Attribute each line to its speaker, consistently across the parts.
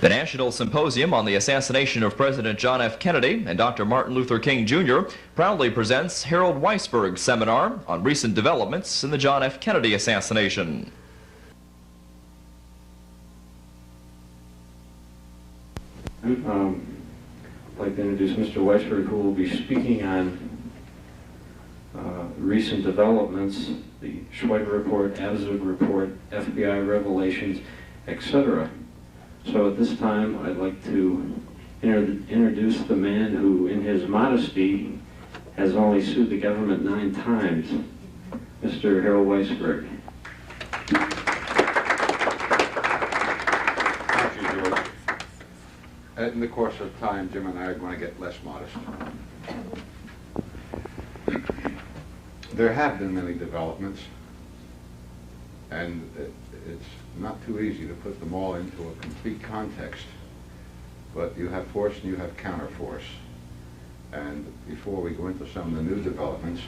Speaker 1: The National Symposium on the Assassination of President John F. Kennedy and Dr. Martin Luther King Jr. proudly presents Harold Weisberg's seminar on recent developments in the John F. Kennedy assassination.
Speaker 2: I'd like to introduce Mr. Weisberg, who will be speaking on recent developments, the Schweiger Report, Abzug Report, FBI revelations, etc. So at this time, I'd like to introduce the man who, in his modesty, has only sued the government 9 times, Mr. Harold Weisberg.
Speaker 3: Thank you, George. In the course of time, Jim and I are going to get less modest. There have been many developments, and it's not too easy to put them all into a complete context, but you have force and you have counterforce. And before we go into some of the new developments,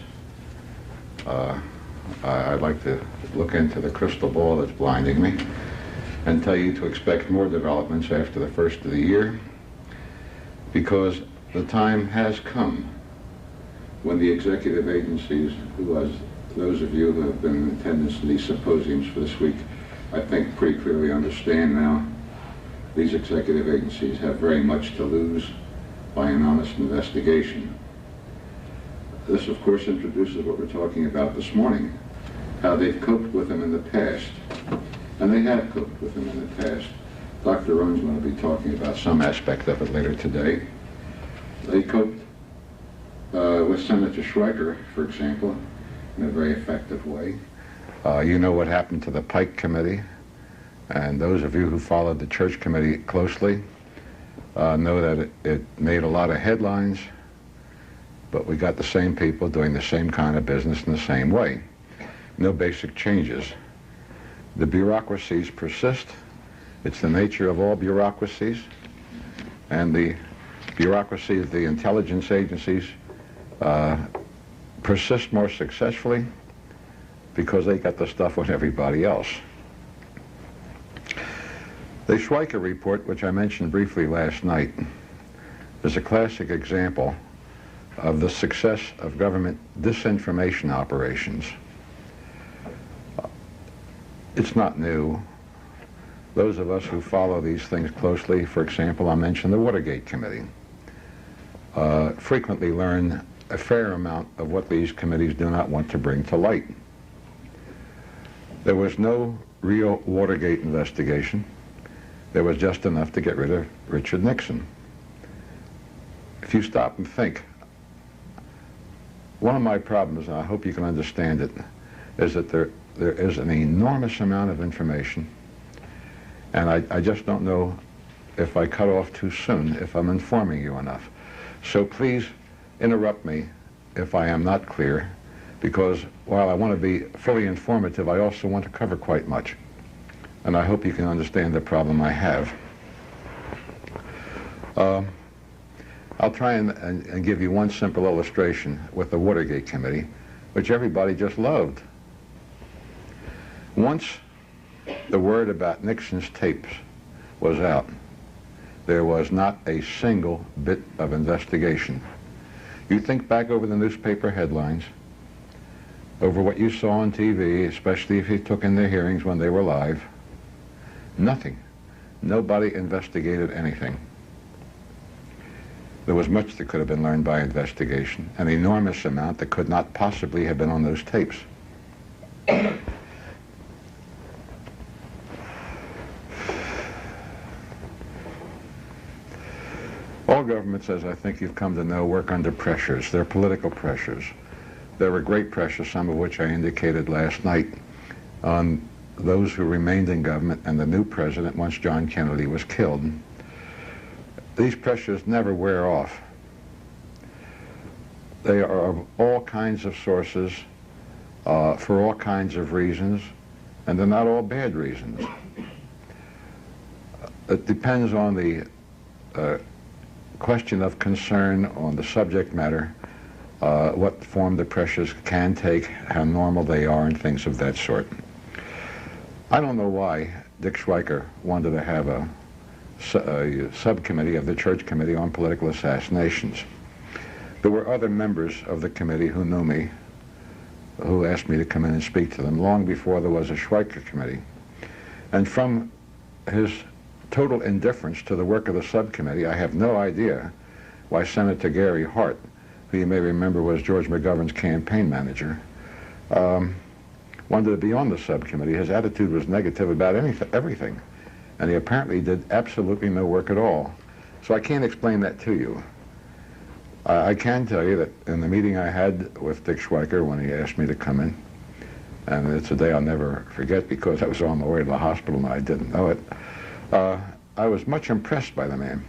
Speaker 3: I'd like to look into the crystal ball that's blinding me and tell you to expect more developments after the first of the year, because the time has come when the executive agencies, who, as those of you who have been in attendance in these symposiums for this week, I think pretty clearly understand now, these executive agencies have very much to lose by an honest investigation. This, of course, introduces what we're talking about this morning, how they've coped with them in the past. And they have coped with them in the past. Dr. Rohn's going to be talking about some aspect of it later today. They coped with Senator Schweiger, for example, in a very effective way. You know what happened to the Pike Committee, and those of you who followed the Church Committee closely know that it made a lot of headlines, but we got the same people doing the same kind of business in the same way. No basic changes. The bureaucracies persist. It's the nature of all bureaucracies, and the bureaucracies, the intelligence agencies, persist more successfully because they got the stuff on everybody else. The Schweiger Report, which I mentioned briefly last night, is a classic example of the success of government disinformation operations. It's not new. Those of us who follow these things closely, for example, I mentioned the Watergate Committee, frequently learn a fair amount of what these committees do not want to bring to light. There was no real Watergate investigation. There was just enough to get rid of Richard Nixon. If you stop and think, one of my problems, and I hope you can understand it, is that there is an enormous amount of information, and I just don't know if I cut off too soon, if I'm informing you enough. So please interrupt me if I am not clear, because while I want to be fully informative, I also want to cover quite much. And I hope you can understand the problem I have. I'll try and give you one simple illustration with the Watergate Committee, which everybody just loved. Once the word about Nixon's tapes was out, there was not a single bit of investigation. You think back over the newspaper headlines, over what you saw on TV, especially if you took in their hearings when they were live. Nothing. Nobody investigated anything. There was much that could have been learned by investigation, an enormous amount that could not possibly have been on those tapes. All governments, as I think you've come to know, work under pressures. They're political pressures. There were great pressures, some of which I indicated last night, on those who remained in government and the new president once John Kennedy was killed. These pressures never wear off. They are of all kinds of sources, for all kinds of reasons, and they're not all bad reasons. It depends on the question of concern, on the subject matter, what form the pressures can take, how normal they are, and things of that sort. I don't know why Dick Schweiger wanted to have a subcommittee of the Church Committee on Political Assassinations. There were other members of the committee who knew me, who asked me to come in and speak to them long before there was a Schweiker committee. And from his total indifference to the work of the subcommittee, I have no idea why Senator Gary Hart, who you may remember was George McGovern's campaign manager, wanted to be on the subcommittee. His attitude was negative about everything, and he apparently did absolutely no work at all. So I can't explain that to you. I can tell you that in the meeting I had with Dick Schweiker when he asked me to come in, and it's a day I'll never forget because I was on my way to the hospital and I didn't know it, I was much impressed by the man.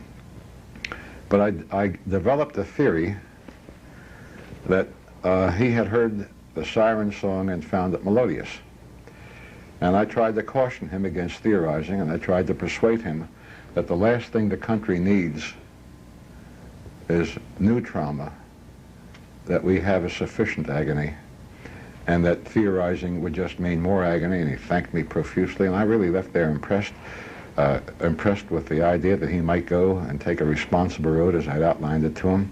Speaker 3: But I developed a theory that he had heard the siren song and found it melodious. And I tried to caution him against theorizing, and I tried to persuade him that the last thing the country needs is new trauma, that we have a sufficient agony, and that theorizing would just mean more agony, and he thanked me profusely, and I really left there impressed with the idea that he might go and take a responsible road as I'd outlined it to him.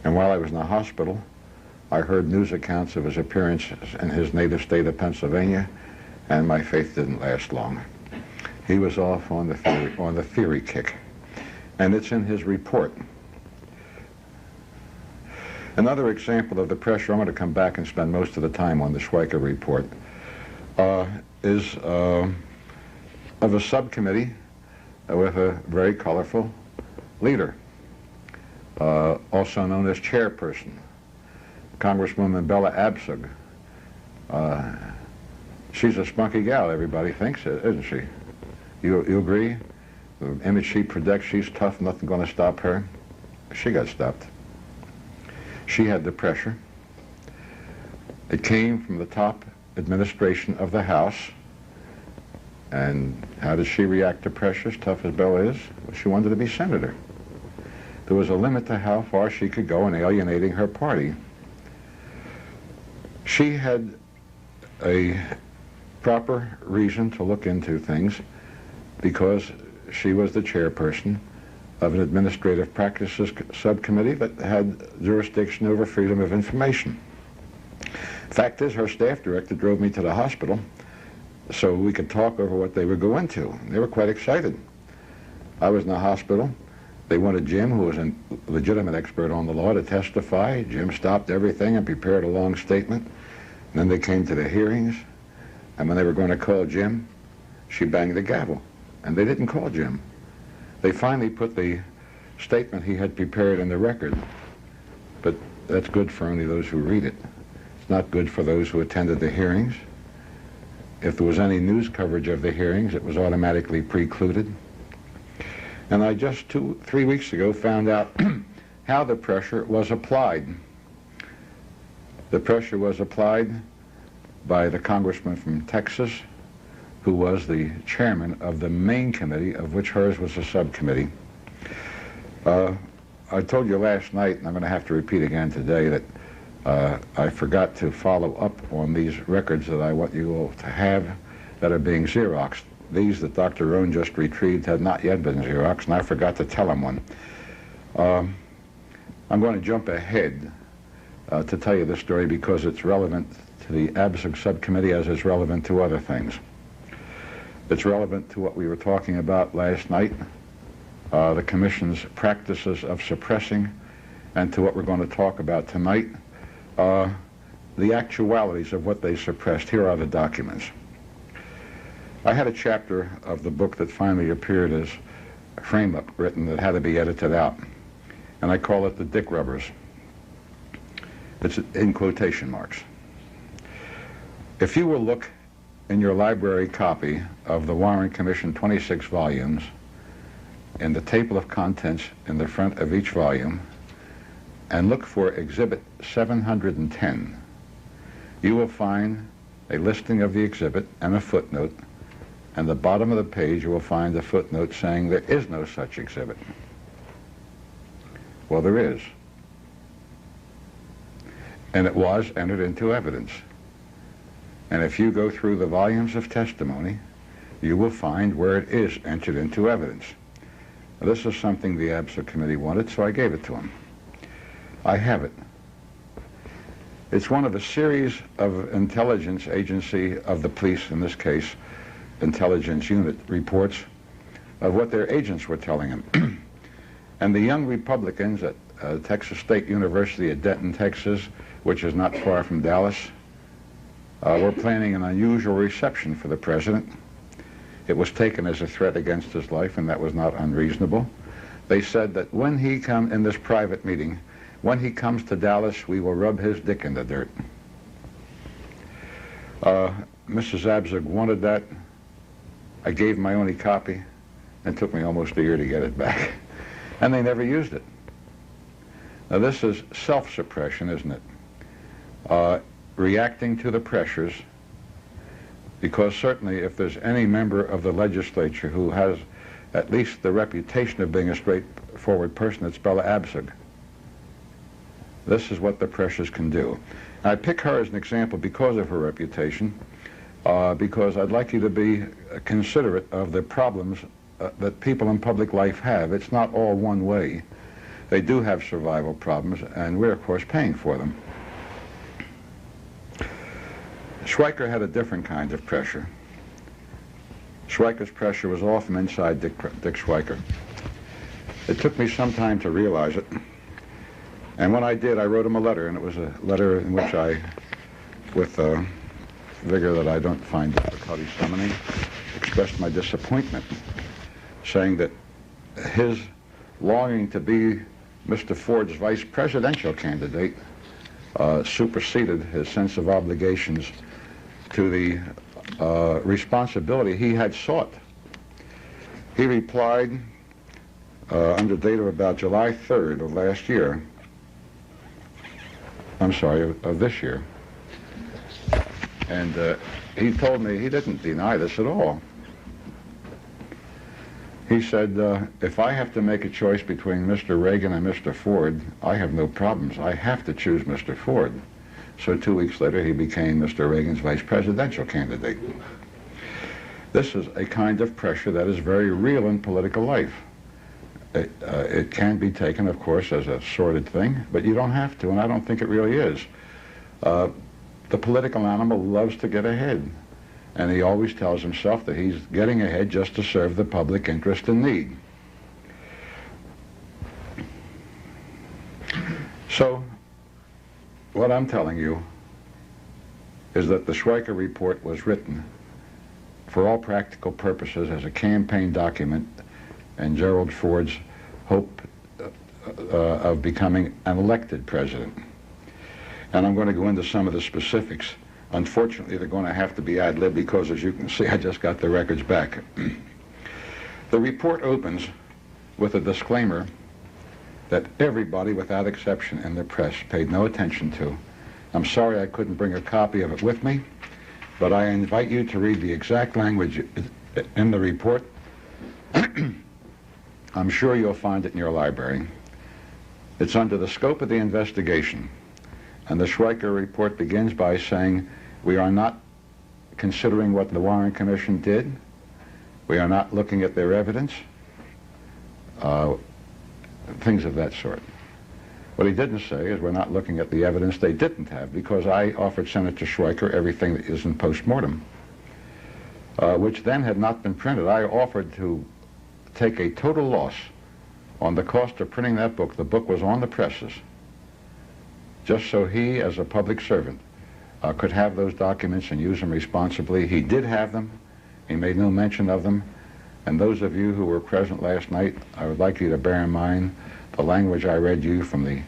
Speaker 3: And while I was in the hospital, I heard news accounts of his appearance in his native state of Pennsylvania, and my faith didn't last long. He was off on the theory kick, and it's in his report. Another example of the pressure, I'm going to come back and spend most of the time on the Schweiker report, is of a subcommittee with a very colorful leader, also known as chairperson, Congresswoman Bella Abzug. She's a spunky gal, everybody thinks, isn't she? You agree? The image she projects, she's tough, nothing going to stop her. She got stopped. She had the pressure. It came from the top administration of the House. And how did she react to pressure, as tough as Bella is? Well, she wanted to be senator. There was a limit to how far she could go in alienating her party. She had a proper reason to look into things because she was the chairperson of an administrative practices subcommittee that had jurisdiction over freedom of information. Fact is, her staff director drove me to the hospital so we could talk over what they would go into. They were quite excited. I was in the hospital. They wanted Jim, who was a legitimate expert on the law, to testify. Jim stopped everything and prepared a long statement. And then they came to the hearings, and when they were going to call Jim, she banged the gavel, and they didn't call Jim. They finally put the statement he had prepared in the record, but that's good for only those who read it. It's not good for those who attended the hearings. If there was any news coverage of the hearings, it was automatically precluded. And I just 2-3 weeks ago found out how the pressure was applied. The pressure was applied by the congressman from Texas, who was the chairman of the main committee, of which hers was a subcommittee. I told you last night, and I'm going to have to repeat again today, that I forgot to follow up on these records that I want you all to have that are being Xeroxed. These that Dr. Rohn just retrieved had not yet been Xeroxed, and I forgot to tell him one. I'm going to jump ahead to tell you this story because it's relevant to the Abzug subcommittee as it's relevant to other things. It's relevant to what we were talking about last night, the Commission's practices of suppressing, and to what we're going to talk about tonight, the actualities of what they suppressed. Here are the documents. I had a chapter of the book that finally appeared as a frame-up written that had to be edited out, and I call it the Dick Rubbers. It's in quotation marks. If you will look in your library copy of the Warren Commission 26 volumes, in the table of contents in the front of each volume, and look for Exhibit 710, you will find a listing of the exhibit and a footnote, and at the bottom of the page you will find a footnote saying there is no such exhibit. Well, there is. And it was entered into evidence. And if you go through the volumes of testimony, you will find where it is entered into evidence. This is something the ABSA committee wanted, so I gave it to him. I have it. It's one of a series of intelligence agency of the police, in this case, intelligence unit reports of what their agents were telling him. And the young Republicans at Texas State University at Denton, Texas, which is not far from Dallas, were planning an unusual reception for the president. It was taken as a threat against his life, and that was not unreasonable. They said that when he comes in this private meeting, when he comes to Dallas, we will rub his dick in the dirt. Mrs. Abzug wanted that. I gave my only copy. It took me almost a year to get it back. And they never used it. Now this is self-suppression, isn't it? Reacting to the pressures, because certainly if there's any member of the legislature who has at least the reputation of being a straightforward person, it's Bella Abzug. This is what the pressures can do. I pick her as an example because of her reputation, because I'd like you to be considerate of the problems that people in public life have. It's not all one way. They do have survival problems, and we're, of course, paying for them. Schweiker had a different kind of pressure. Schweiker's pressure was all from inside Dick Schweiker. It took me some time to realize it. And when I did, I wrote him a letter, and it was a letter in which I, with vigor that I don't find difficulty summoning, expressed my disappointment, saying that his longing to be Mr. Ford's vice presidential candidate superseded his sense of obligations to the responsibility he had sought. He replied under date of about July 3rd of last year, I'm sorry, of this year. And he told me he didn't deny this at all. He said, if I have to make a choice between Mr. Reagan and Mr. Ford, I have no problems. I have to choose Mr. Ford. So 2 weeks later, he became Mr. Reagan's vice presidential candidate. This is a kind of pressure that is very real in political life. It can be taken, of course, as a sordid thing, but you don't have to, and I don't think it really is. The political animal loves to get ahead, and he always tells himself that he's getting ahead just to serve the public interest and need. So, what I'm telling you is that the Schweiker report was written for all practical purposes as a campaign document and Gerald Ford's hope of becoming an elected president. And I'm going to go into some of the specifics. Unfortunately, they're going to have to be ad lib because, as you can see, I just got the records back. The report opens with a disclaimer that everybody, without exception, in the press paid no attention to. I'm sorry I couldn't bring a copy of it with me, but I invite you to read the exact language in the report. I'm sure you'll find it in your library. It's under the scope of the investigation. And the Schweiker report begins by saying, we are not considering what the Warren Commission did. We are not looking at their evidence. Things of that sort. What he didn't say is we're not looking at the evidence they didn't have, because I offered Senator Schweiker everything that is in postmortem, which then had not been printed. I offered to take a total loss on the cost of printing that book. The book was on the presses, just so he, as a public servant, could have those documents and use them responsibly. He did have them. He made no mention of them. And those of you who were present last night, I would like you to bear in mind the language I read you from the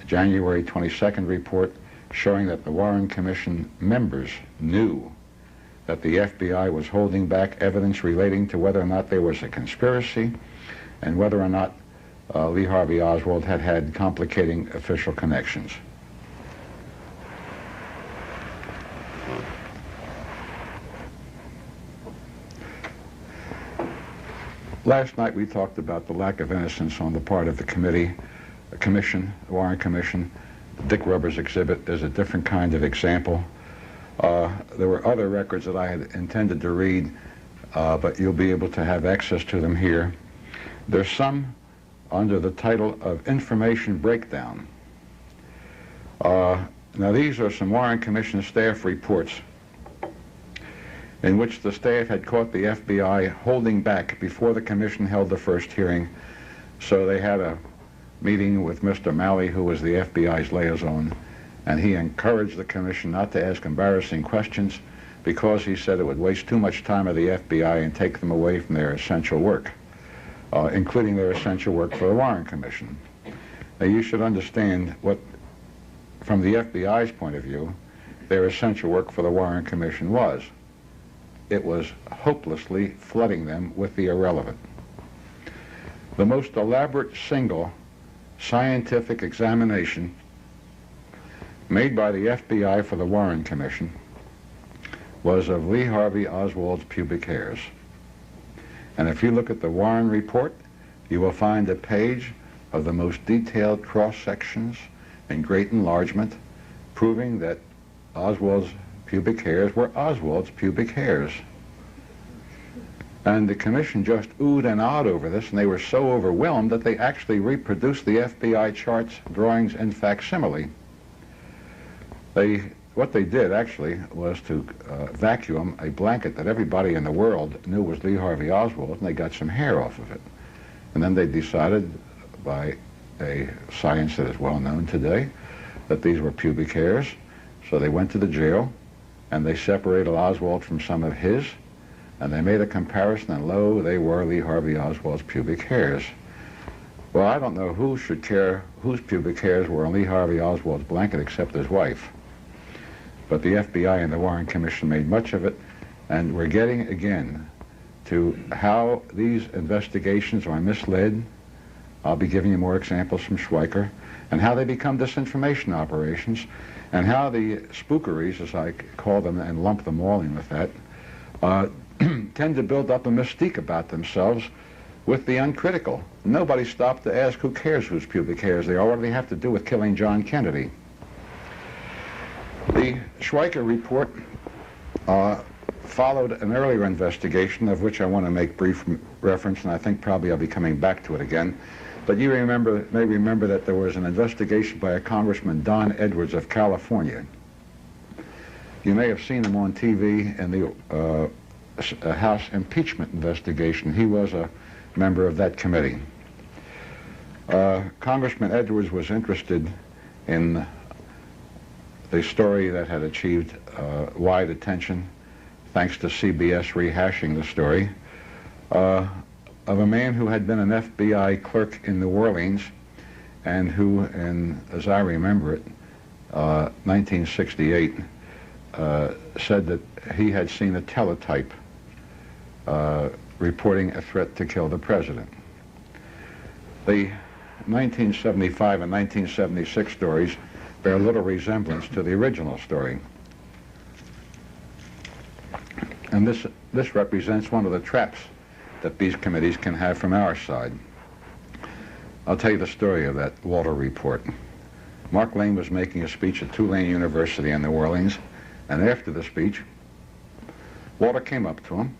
Speaker 3: January 22nd report, showing that the Warren Commission members knew that the FBI was holding back evidence relating to whether or not there was a conspiracy and whether or not Lee Harvey Oswald had had complicating official connections. Last night we talked about the lack of innocence on the part of the commission, the Warren Commission. Dick Rubber's exhibit is a different kind of example. There were other records that I had intended to read, but you'll be able to have access to them here. There's some under the title of Information Breakdown. Now these are some Warren Commission staff reports in which the staff had caught the FBI holding back before the commission held the first hearing. So they had a meeting with Mr. Malley, who was the FBI's liaison, and he encouraged the commission not to ask embarrassing questions because he said it would waste too much time of the FBI and take them away from their essential work, including their essential work for the Warren Commission. Now you should understand what, from the FBI's point of view, their essential work for the Warren Commission was. It was hopelessly flooding them with the irrelevant. The most elaborate single scientific examination made by the FBI for the Warren Commission was of Lee Harvey Oswald's pubic hairs. And if you look at the Warren report, you will find a page of the most detailed cross-sections in great enlargement proving that Oswald's pubic hairs were Oswald's pubic hairs. And the commission just oohed and awed over this, and they were so overwhelmed that they actually reproduced the FBI charts, drawings, in facsimile. What they did actually was to vacuum a blanket that everybody in the world knew was Lee Harvey Oswald, and they got some hair off of it. And then they decided, by a science that is well known today, that these were pubic hairs. So they went to the jail, and they separated Oswald from some of his, and they made a comparison, and lo, they were Lee Harvey Oswald's pubic hairs. Well, I don't know who should care whose pubic hairs were on Lee Harvey Oswald's blanket except his wife. But the FBI and the Warren Commission made much of it, and we're getting, again, to how these investigations are misled. I'll be giving you more examples from Schweiker, and how they become disinformation operations, and how the spookeries, as I call them and lump them all in with that, tend to build up a mystique about themselves with the uncritical. Nobody stopped to ask who cares whose pubic hairs they are. What do they have to do with killing John Kennedy? The Schweiker report followed an earlier investigation of which I want to make brief reference, and I think probably I'll be coming back to it again. But you may remember that there was an investigation by a Congressman, Don Edwards of California. You may have seen him on TV in the House impeachment investigation. He was a member of that committee. Congressman Edwards was interested in the story that had achieved wide attention, thanks to CBS rehashing the story, of a man who had been an FBI clerk in New Orleans and who, as I remember it, 1968, said that he had seen a teletype reporting a threat to kill the president. The 1975 and 1976 stories bear little resemblance to the original story. And this represents one of the traps that these committees can have from our side. I'll tell you the story of that Walter report. Mark Lane was making a speech at Tulane University in New Orleans, and after the speech, Walter came up to him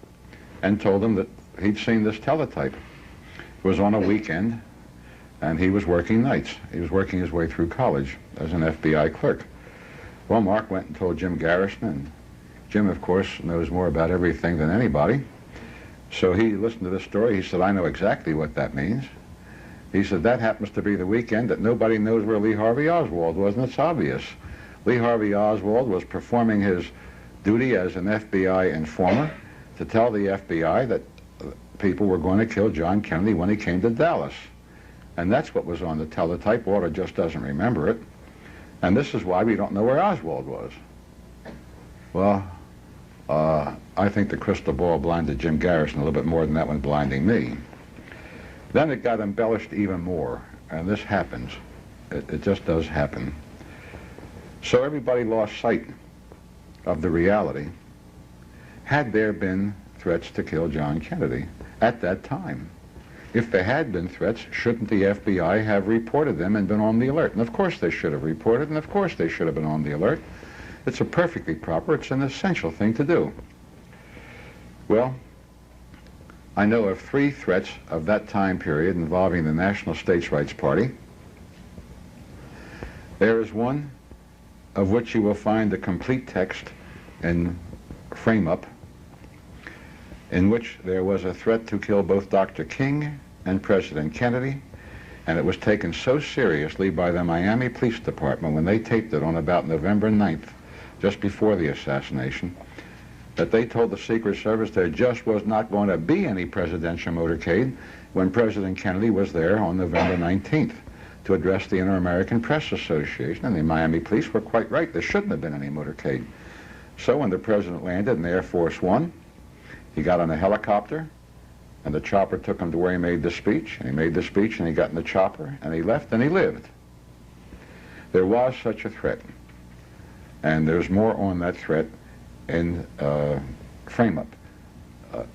Speaker 3: and told him that he'd seen this teletype. It was on a weekend, and he was working nights. He was working his way through college as an FBI clerk. Well, Mark went and told Jim Garrison, and Jim, of course, knows more about everything than anybody. So he listened to this story. He said, I know exactly what that means. He said, that happens to be the weekend that nobody knows where Lee Harvey Oswald was, and it's obvious. Lee Harvey Oswald was performing his duty as an FBI informer to tell the FBI that people were going to kill John Kennedy when he came to Dallas. And that's what was on the teletype. Walter just doesn't remember it. And this is why we don't know where Oswald was. Well, I think the crystal ball blinded Jim Garrison a little bit more than that one blinding me. Then it got embellished even more, and this happens. It just does happen. So everybody lost sight of the reality. Had there been threats to kill John Kennedy at that time? If there had been threats, shouldn't the FBI have reported them and been on the alert? And of course they should have reported, and of course they should have been on the alert. It's a perfectly proper, it's an essential thing to do. Well, I know of 3 threats of that time period involving the National States Rights Party. There is one of which you will find the complete text in frame-up, in which there was a threat to kill both Dr. King and President Kennedy, and it was taken so seriously by the Miami Police Department when they taped it on about November 9th, just before the assassination, that they told the Secret Service there just was not going to be any presidential motorcade when President Kennedy was there on November 19th to address the Inter-American Press Association, and the Miami police were quite right. There shouldn't have been any motorcade. So when the president landed in Air Force One, he got on a helicopter, and the chopper took him to where he made the speech, and he made the speech, and he got in the chopper, and he left, and he lived. There was such a threat, and there's more on that threat in frame-up,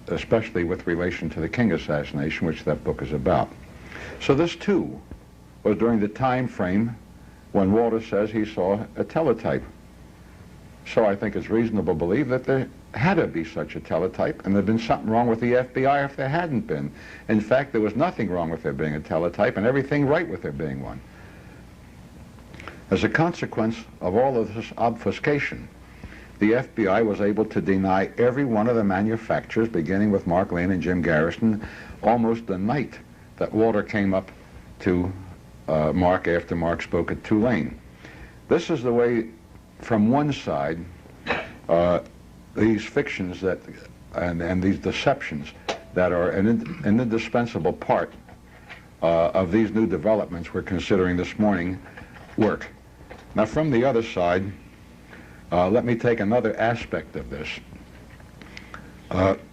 Speaker 3: especially with relation to the King assassination, which that book is about. So this, too, was during the time frame when Walter says he saw a teletype. So I think it's reasonable to believe that there had to be such a teletype, and there'd been something wrong with the FBI if there hadn't been. In fact, there was nothing wrong with there being a teletype and everything right with there being one. As a consequence of all of this obfuscation, the FBI was able to deny every one of the manufacturers, beginning with Mark Lane and Jim Garrison, almost the night that Walter came up to Mark after Mark spoke at Tulane. This is the way, from one side, these fictions that and these deceptions that are an indispensable part of these new developments we're considering this morning work. Now, from the other side, let me take another aspect of this.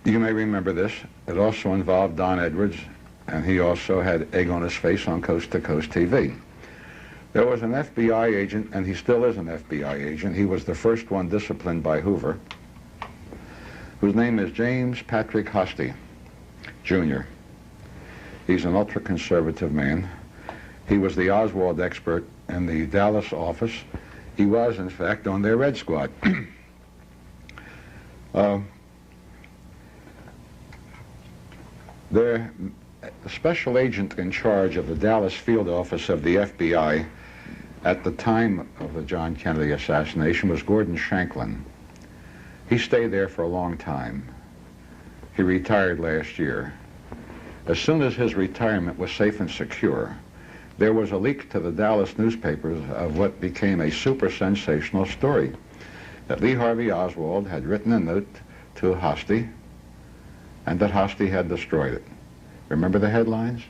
Speaker 3: You may remember this. It also involved Don Edwards, and he also had egg on his face on Coast to Coast TV. There was an FBI agent, and he still is an FBI agent. He was the first one disciplined by Hoover, whose name is James Patrick Hosty, Jr. He's an ultra-conservative man. He was the Oswald expert in the Dallas office. He was, in fact, on their Red Squad. Their special agent in charge of the Dallas field office of the FBI at the time of the John Kennedy assassination was Gordon Shanklin. He stayed there for a long time. He retired last year. As soon as his retirement was safe and secure, there was a leak to the Dallas newspapers of what became a super sensational story, that Lee Harvey Oswald had written a note to Hosty, and that Hosty had destroyed it. Remember the headlines?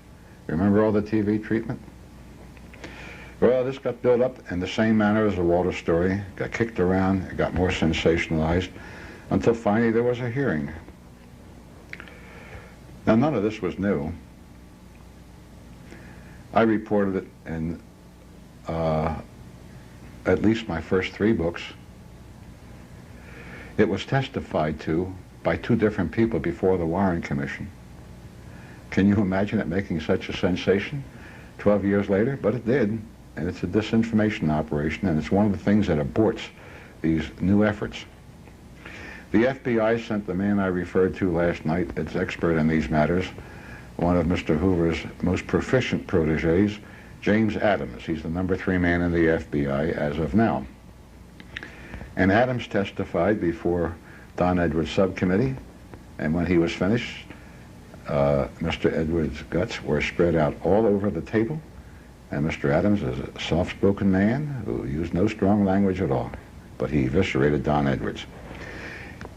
Speaker 3: Remember all the TV treatment? Well, this got built up in the same manner as the Walter story, got kicked around, it got more sensationalized, until finally there was a hearing. Now, none of this was new. I reported it in at least my first 3 books. It was testified to by 2 different people before the Warren Commission. Can you imagine it making such a sensation 12 years later? But it did, and it's a disinformation operation, and it's one of the things that aborts these new efforts. The FBI sent the man I referred to last night, its expert in these matters, one of Mr. Hoover's most proficient protégés, James Adams. He's the number 3 man in the FBI as of now. And Adams testified before Don Edwards' subcommittee, and when he was finished, Mr. Edwards' guts were spread out all over the table, and Mr. Adams is a soft-spoken man who used no strong language at all, but he eviscerated Don Edwards.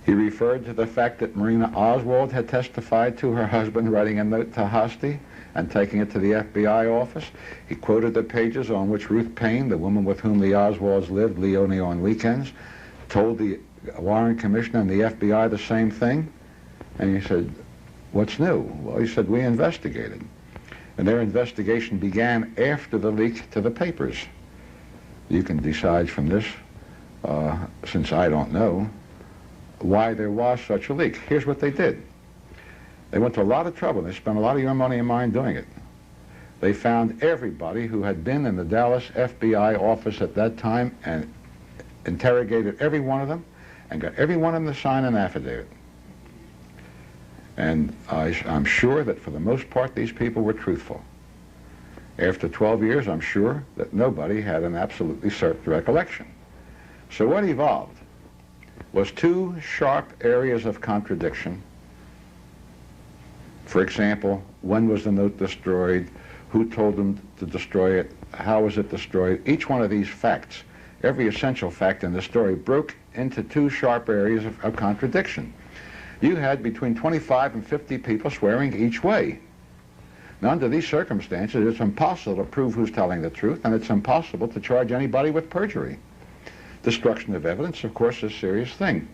Speaker 3: He referred to the fact that Marina Oswald had testified to her husband writing a note to Hosty and taking it to the FBI office. He quoted the pages on which Ruth Payne, the woman with whom the Oswalds lived, only on weekends, told the Warren Commission and the FBI the same thing. And he said, "What's new?" Well, he said, "We investigated." And their investigation began after the leak to the papers. You can decide from this, since I don't know, why there was such a leak. Here's what they did. They went to a lot of trouble. They spent a lot of your money and mine doing it. They found everybody who had been in the Dallas FBI office at that time and interrogated every one of them and got every one of them to sign an affidavit. And I'm sure that for the most part these people were truthful. After 12 years, I'm sure that nobody had an absolutely certain recollection. So what evolved was two sharp areas of contradiction. For example, when was the note destroyed? Who told them to destroy it? How was it destroyed? Each one of these facts, every essential fact in the story, broke into two sharp areas of contradiction. You had between 25 and 50 people swearing each way. Now, under these circumstances, it's impossible to prove who's telling the truth, and it's impossible to charge anybody with perjury. Destruction of evidence, of course, is a serious thing.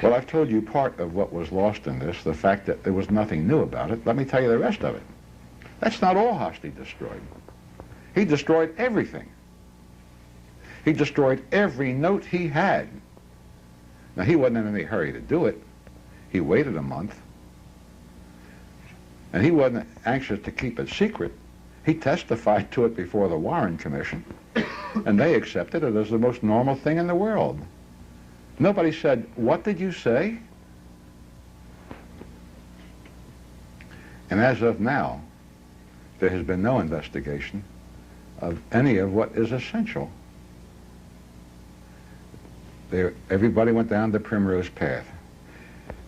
Speaker 3: Well, I've told you part of what was lost in this, the fact that there was nothing new about it. Let me tell you the rest of it. That's not all Hosty destroyed. He destroyed everything. He destroyed every note he had. Now, he wasn't in any hurry to do it. He waited a month. And he wasn't anxious to keep it secret. He testified to it before the Warren Commission, and they accepted it as the most normal thing in the world. Nobody said, "What did you say?" And as of now, there has been no investigation of any of what is essential. Everybody went down the primrose path.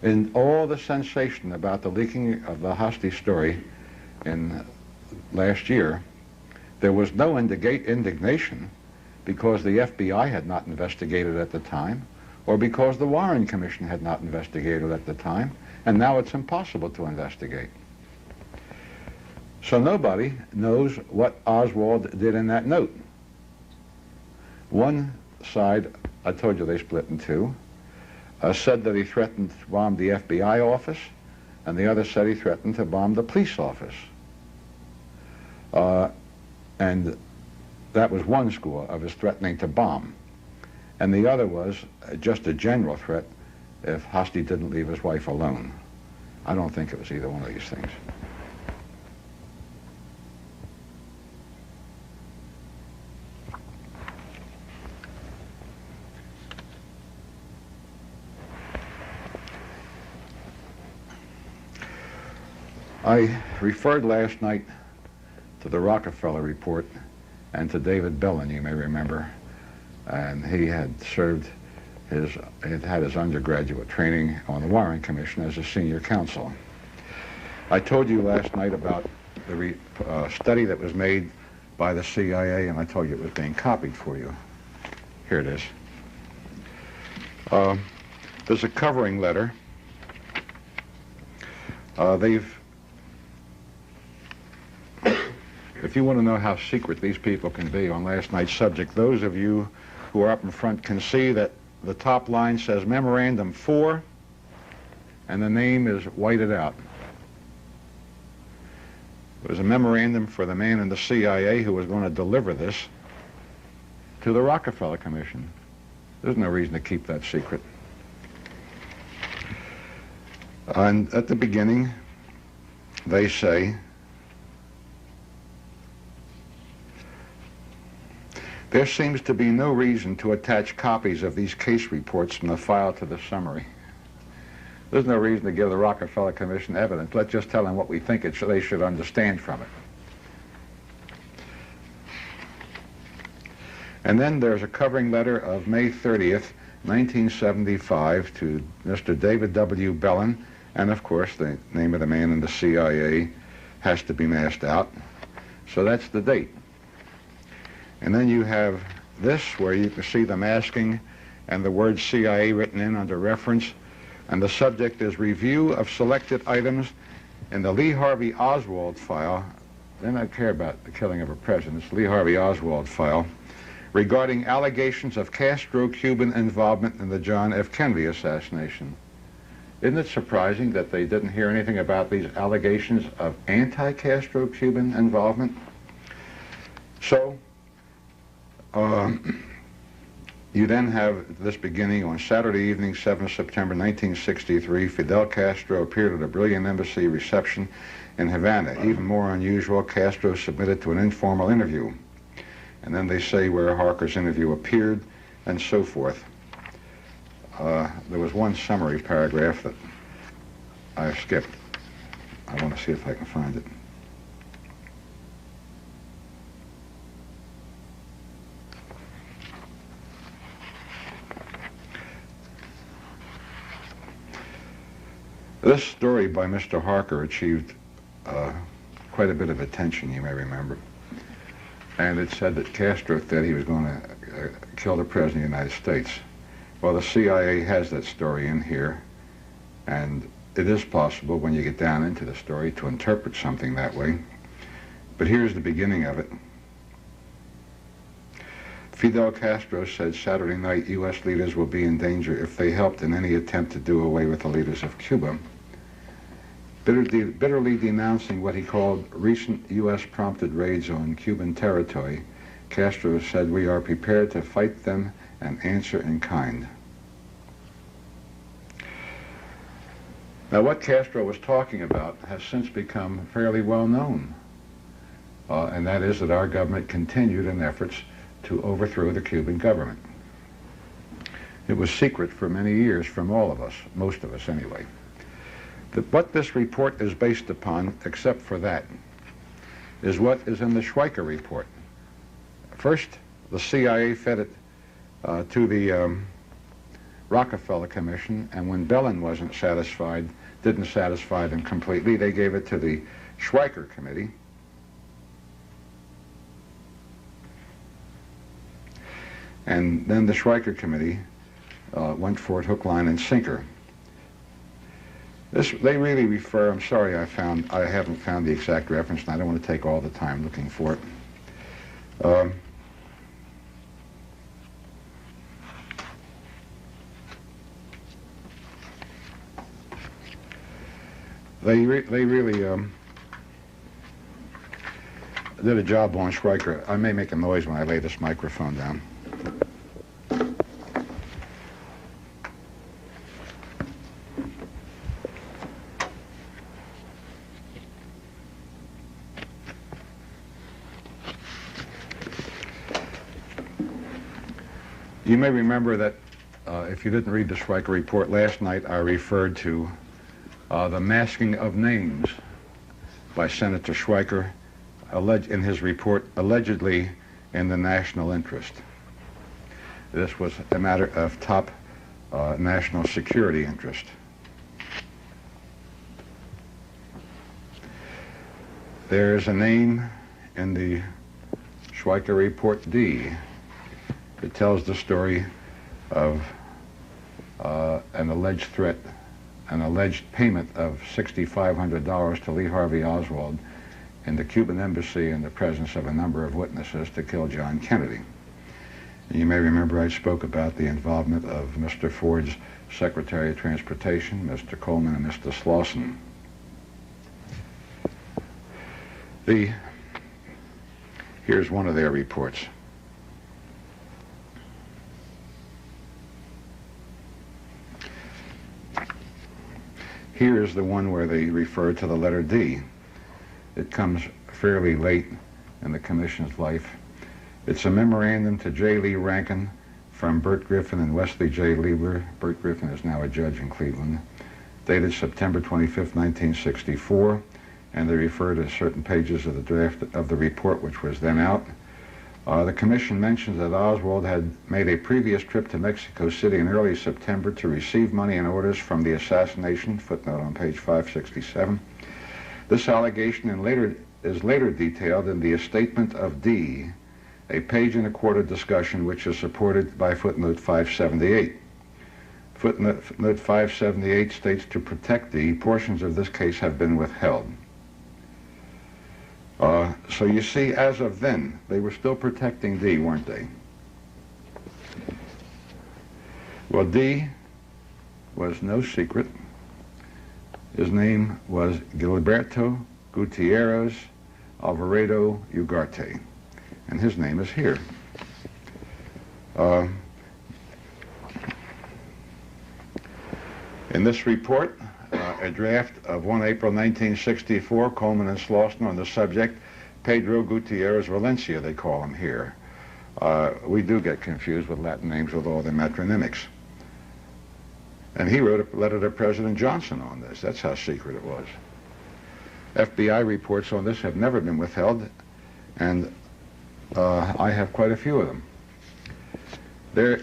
Speaker 3: In all the sensation about the leaking of the Hosty story in last year, there was no indignation because the FBI had not investigated at the time, or because the Warren Commission had not investigated at the time, and now it's impossible to investigate. So nobody knows what Oswald did in that note. One side, I told you they split in two, said that he threatened to bomb the FBI office, and the other said he threatened to bomb the police office. And that was one school of his threatening to bomb. And the other was just a general threat if Hosty didn't leave his wife alone. I don't think it was either one of these things. I referred last night to the Rockefeller report and to David Bellin, you may remember, and he had had his undergraduate training on the Warren Commission as a senior counsel. I told you last night about the study that was made by the CIA, and I told you it was being copied for you. Here it is. There's a covering letter. If you want to know how secret these people can be on last night's subject, those of you who are up in front can see that the top line says Memorandum 4, and the name is whited out. It was a memorandum for the man in the CIA who was going to deliver this to the Rockefeller Commission. There's no reason to keep that secret. And at the beginning, they say, there seems to be no reason to attach copies of these case reports from the file to the summary. There's no reason to give the Rockefeller Commission evidence. Let's just tell them what we think they should understand from it. And then there's a covering letter of May 30th, 1975 to Mr. David W. Bellin, and of course the name of the man in the CIA has to be masked out. So that's the date. And then you have this where you can see the masking and the word CIA written in under reference, and the subject is review of selected items in the Lee Harvey Oswald file. They don't care about the killing of a president. It's Lee Harvey Oswald file regarding allegations of Castro-Cuban involvement in the John F. Kennedy assassination. Isn't it surprising that they didn't hear anything about these allegations of anti-Castro-Cuban involvement? So, you then have this beginning on Saturday evening, 7th September 1963. Fidel Castro appeared at a brilliant embassy reception in Havana. Even more unusual, Castro submitted to an informal interview. And then they say where Harker's interview appeared, and so forth. There was one summary paragraph that I skipped. I want to see if I can find it. This story by Mr. Harker achieved quite a bit of attention, you may remember. And it said that Castro said he was going to kill the President of the United States. Well, the CIA has that story in here, and it is possible when you get down into the story to interpret something that way. But here's the beginning of it. Fidel Castro said Saturday night U.S. leaders will be in danger if they helped in any attempt to do away with the leaders of Cuba. Bitterly denouncing what he called recent U.S.-prompted raids on Cuban territory, Castro said, "We are prepared to fight them and answer in kind." Now, what Castro was talking about has since become fairly well known, and that is that our government continued in efforts to overthrow the Cuban government. It was secret for many years from all of us, most of us anyway. What this report is based upon, except for that, is what is in the Schweiker report. First, the CIA fed it to the Rockefeller Commission, and when Bellin wasn't satisfied, didn't satisfy them completely, they gave it to the Schweiker Committee. And then the Schweiker Committee went for it hook, line, and sinker. They really refer, I'm sorry I haven't found the exact reference, and I don't want to take all the time looking for it. They really did a job on Schweiker. I may make a noise when I lay this microphone down. You may remember that if you didn't read the Schweiker report last night, I referred to the masking of names by Senator Schweiker in his report, allegedly in the national interest. This was a matter of top national security interest. There's a name in the Schweiker report, D. It tells the story of an alleged threat, an alleged payment of $6,500 to Lee Harvey Oswald in the Cuban embassy in the presence of a number of witnesses to kill John Kennedy. And you may remember I spoke about the involvement of Mr. Ford's Secretary of Transportation, Mr. Coleman, and Mr. Slauson. Here's one of their reports. Here's the one where they refer to the letter D. It comes fairly late in the Commission's life. It's a memorandum to J. Lee Rankin from Bert Griffin and Wesley J. Liebler. Bert Griffin is now a judge in Cleveland. Dated September 25th, 1964, and they refer to certain pages of the draft of the report which was then out. The Commission mentions that Oswald had made a previous trip to Mexico City in early September to receive money and orders from the assassination, footnote on page 567. This allegation is later detailed in the Statement of D, a page and a quarter discussion which is supported by footnote 578. Footnote 578 states, to protect D, portions of this case have been withheld. So you see, as of then, they were still protecting D, weren't they? Well, D was no secret. His name was Gilberto Gutierrez Alvarado Ugarte, and his name is here. In this report, a draft of 1 April 1964, Coleman and Slauson on the subject, Pedro Gutierrez Valencia, they call him here. We do get confused with Latin names with all the metronymics. And he wrote a letter to President Johnson on this. That's how secret it was. FBI reports on this have never been withheld, and I have quite a few of them. There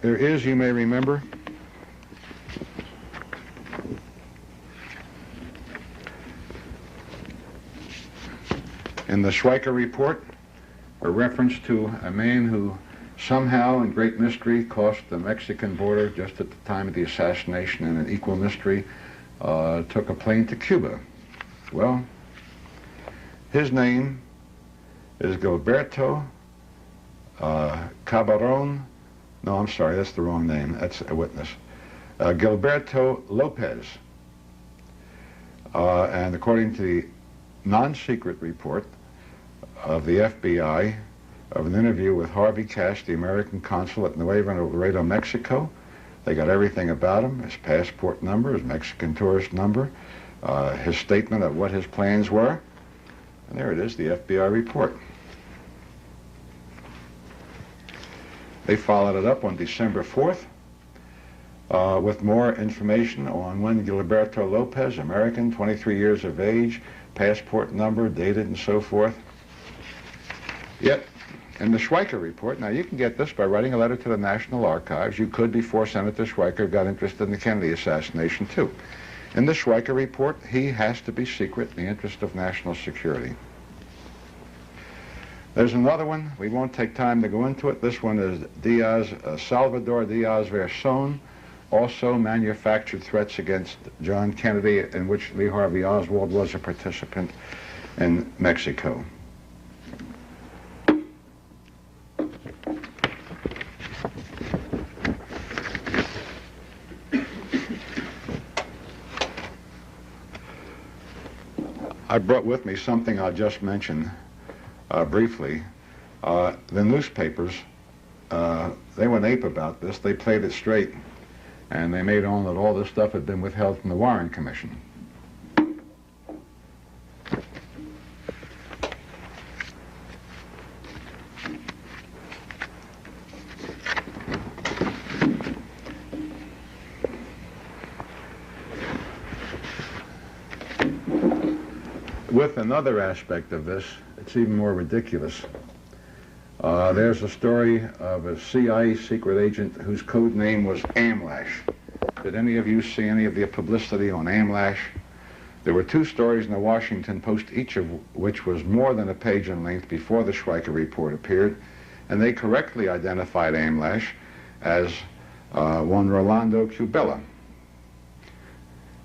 Speaker 3: is, you may remember, in the Schweiker report, a reference to a man who somehow, in great mystery, crossed the Mexican border just at the time of the assassination, and in equal mystery, took a plane to Cuba. Well, his name is Gilberto Cabaron. No, I'm sorry, that's the wrong name. That's a witness. Gilberto Lopez. And according to the non-secret report of the FBI of an interview with Harvey Cash, the American consul at Nuevo Laredo, Mexico, they got everything about him: his passport number, his Mexican tourist number, his statement of what his plans were. And there it is, the FBI report. They followed it up on December 4th with more information on when Gilberto Lopez, American, 23 years of age, passport number, dated, and so forth. Yet, in the Schweiker report, now you can get this by writing a letter to the National Archives. You could, before Senator Schweiker got interested in the Kennedy assassination, too. In the Schweiker report, he has to be secret in the interest of national security. There's another one. We won't take time to go into it. This one is Diaz, Salvador Diaz Verson, also manufactured threats against John Kennedy, in which Lee Harvey Oswald was a participant in Mexico. I brought with me something I'll just mention briefly. The newspapers, they went ape about this. They played it straight, and they made on that all this stuff had been withheld from the Warren Commission. With another aspect of this, it's even more ridiculous. There's a story of a CIA secret agent whose code name was Amlash. Did any of you see any of the publicity on Amlash? There were two stories in the Washington Post, each of which was more than a page in length before the Schweiker report appeared, and they correctly identified Amlash as one Rolando Cubella.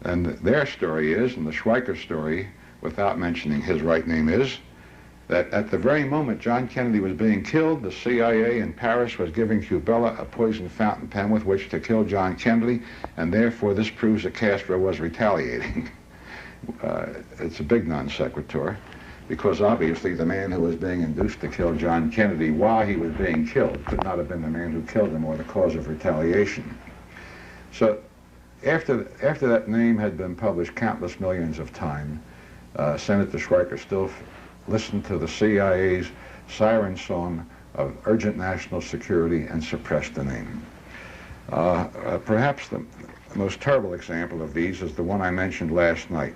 Speaker 3: And their story is, and the Schweiker story, without mentioning his right name, is that at the very moment John Kennedy was being killed, the CIA in Paris was giving Cubella a poison fountain pen with which to kill John Kennedy, and therefore this proves that Castro was retaliating. It's a big non sequitur, because obviously the man who was being induced to kill John Kennedy while he was being killed could not have been the man who killed him or the cause of retaliation. So after that name had been published countless millions of times, Senator Schweiker still listened to the CIA's siren song of urgent national security and suppressed the name. Perhaps the most terrible example of these is the one I mentioned last night.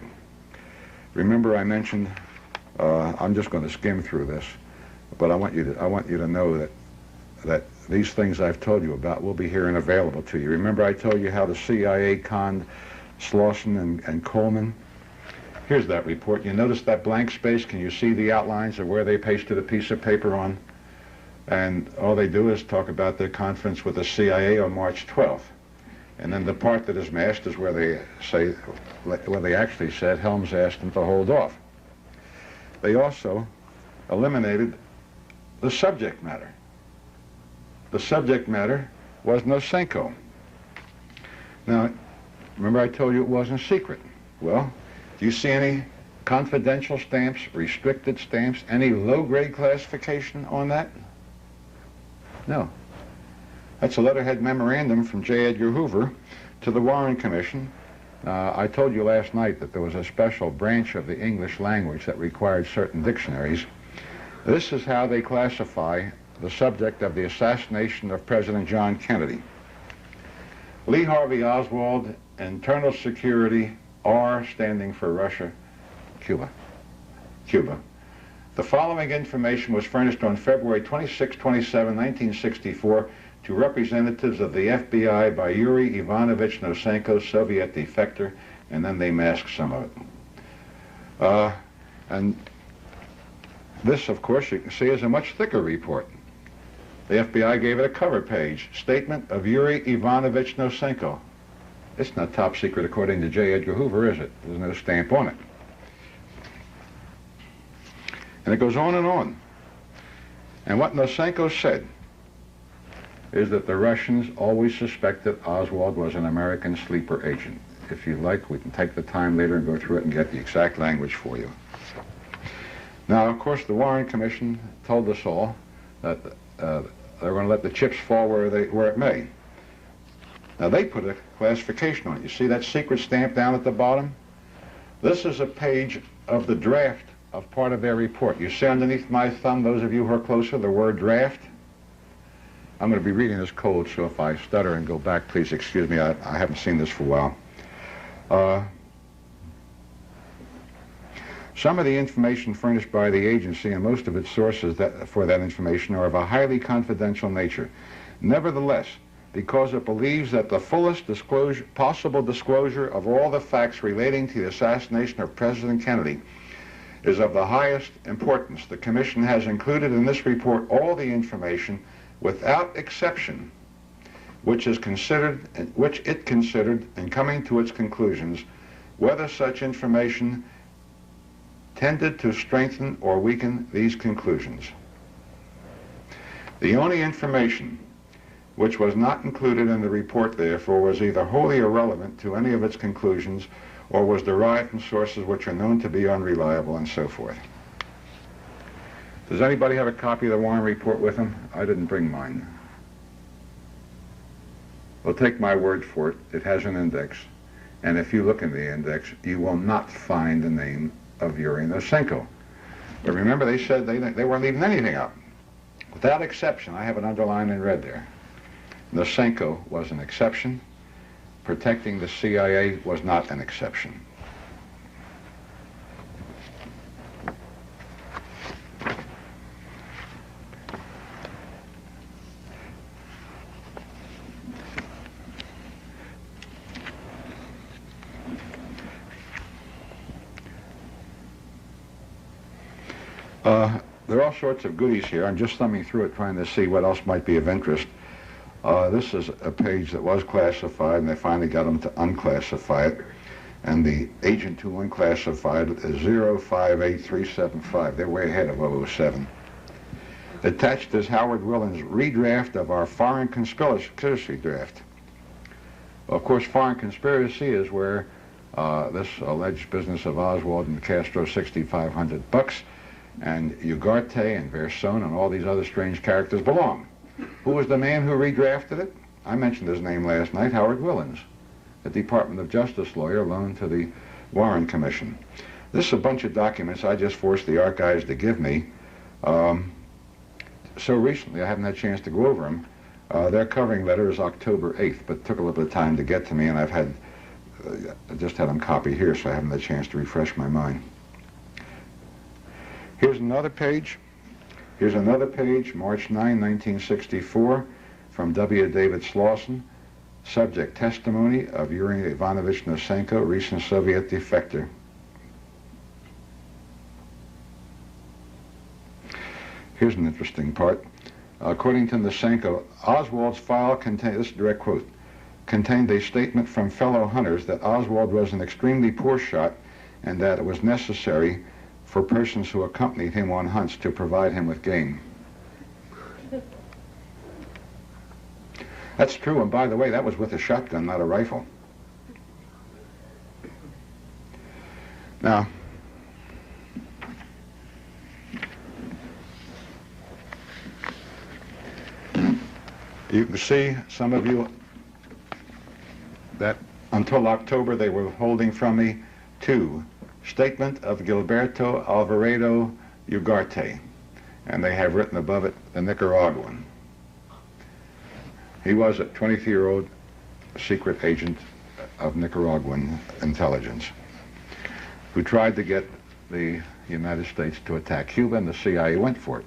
Speaker 3: Remember I mentioned, I'm just going to skim through this, but I want you to know that these things I've told you about will be here and available to you. Remember I told you how the CIA conned Slauson and Coleman? Here's that report. You notice that blank space? Can you see the outlines of where they pasted a piece of paper on? And all they do is talk about their conference with the CIA on March 12th. And then the part that is masked is where they say, where they actually said Helms asked them to hold off. They also eliminated the subject matter. The subject matter was Nosenko. Now, remember I told you it wasn't secret. Well, do you see any confidential stamps, restricted stamps, any low-grade classification on that? No. That's a letterhead memorandum from J. Edgar Hoover to the Warren Commission. I told you last night that there was a special branch of the English language that required certain dictionaries. This is how they classify the subject of the assassination of President John Kennedy. Lee Harvey Oswald, Internal Security, R standing for Russia, Cuba. Cuba. The following information was furnished on February 26-27, 1964 to representatives of the FBI by Yuri Ivanovich Nosenko, Soviet defector, and then they masked some of it. And this, of course, you can see is a much thicker report. The FBI gave it a cover page, Statement of Yuri Ivanovich Nosenko. It's not top secret according to J. Edgar Hoover, is it? There's no stamp on it. And it goes on and on. And what Nosenko said is that the Russians always suspected Oswald was an American sleeper agent. If you like, we can take the time later and go through it and get the exact language for you. Now, of course, the Warren Commission told us all that they're going to let the chips fall where it may. Now, they put a classification on it. You see that secret stamp down at the bottom? This is a page of the draft of part of their report. You see underneath my thumb, those of you who are closer, the word draft? I'm going to be reading this code, so if I stutter and go back, please excuse me. I haven't seen this for a while. Some of the information furnished by the agency and most of its sources for that information are of a highly confidential nature. Nevertheless, because it believes that the fullest possible disclosure of all the facts relating to the assassination of President Kennedy is of the highest importance, the Commission has included in this report all the information without exception which it considered in coming to its conclusions, whether such information tended to strengthen or weaken these conclusions. The only information which was not included in the report, therefore, was either wholly irrelevant to any of its conclusions or was derived from sources which are known to be unreliable and so forth. Does anybody have a copy of the Warren report with them? I didn't bring mine. Well, take my word for it. It has an index. And if you look in the index, you will not find the name of Yuri Nosenko. But remember, they said they weren't leaving anything out. Without exception, I have it underlined in red there. Nosenko was an exception. Protecting the CIA was not an exception. There are all sorts of goodies here. I'm just thumbing through it trying to see what else might be of interest. This is a page that was classified, and they finally got them to unclassify it. And the agent who unclassified it is 058375. They're way ahead of 007. Attached is Howard Willen's redraft of our foreign conspiracy draft. Of course, foreign conspiracy is where this alleged business of Oswald and Castro, $6,500, and Ugarte and Verson and all these other strange characters belong. Who was the man who redrafted it? I mentioned his name last night, Howard Willens, a Department of Justice lawyer loaned to the Warren Commission. This is a bunch of documents I just forced the archives to give me. So recently I haven't had a chance to go over them. Their covering letter is October 8th, but it took a little bit of time to get to me, and I just had them copied here, so I haven't had a chance to refresh my mind. Here's another page. Here's another page, March 9, 1964, from W. David Slauson. Subject, testimony of Yuri Ivanovich Nosenko, recent Soviet defector. Here's an interesting part. According to Nosenko, Oswald's file contained, this is a direct quote, contained a statement from fellow hunters that Oswald was an extremely poor shot and that it was necessary for persons who accompanied him on hunts to provide him with game. That's true, and by the way, that was with a shotgun, not a rifle. Now, you can see, some of you, that until October they were holding from me two. Statement of Gilberto Alvarado Ugarte, and they have written above it the Nicaraguan. He was a 23-year-old secret agent of Nicaraguan intelligence who tried to get the United States to attack Cuba, and the CIA went for it.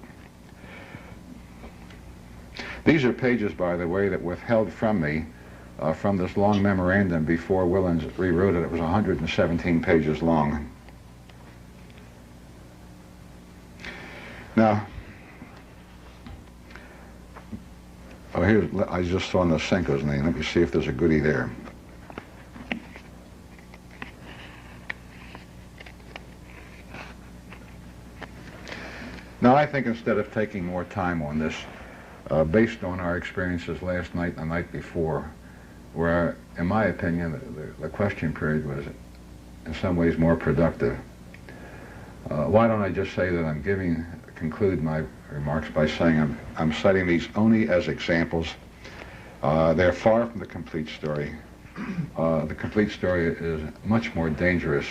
Speaker 3: These are pages, by the way, that withheld from me from this long memorandum before Willens rewrote it. It was 117 pages long. Now, oh, here, I just saw Nosenko's name. Let me see if there's a goodie there. Now, I think instead of taking more time on this, based on our experiences last night and the night before, where, in my opinion, the question period was in some ways more productive, why don't I just say that conclude my remarks by saying I'm citing these only as examples. They're far from the complete story. The complete story is much more dangerous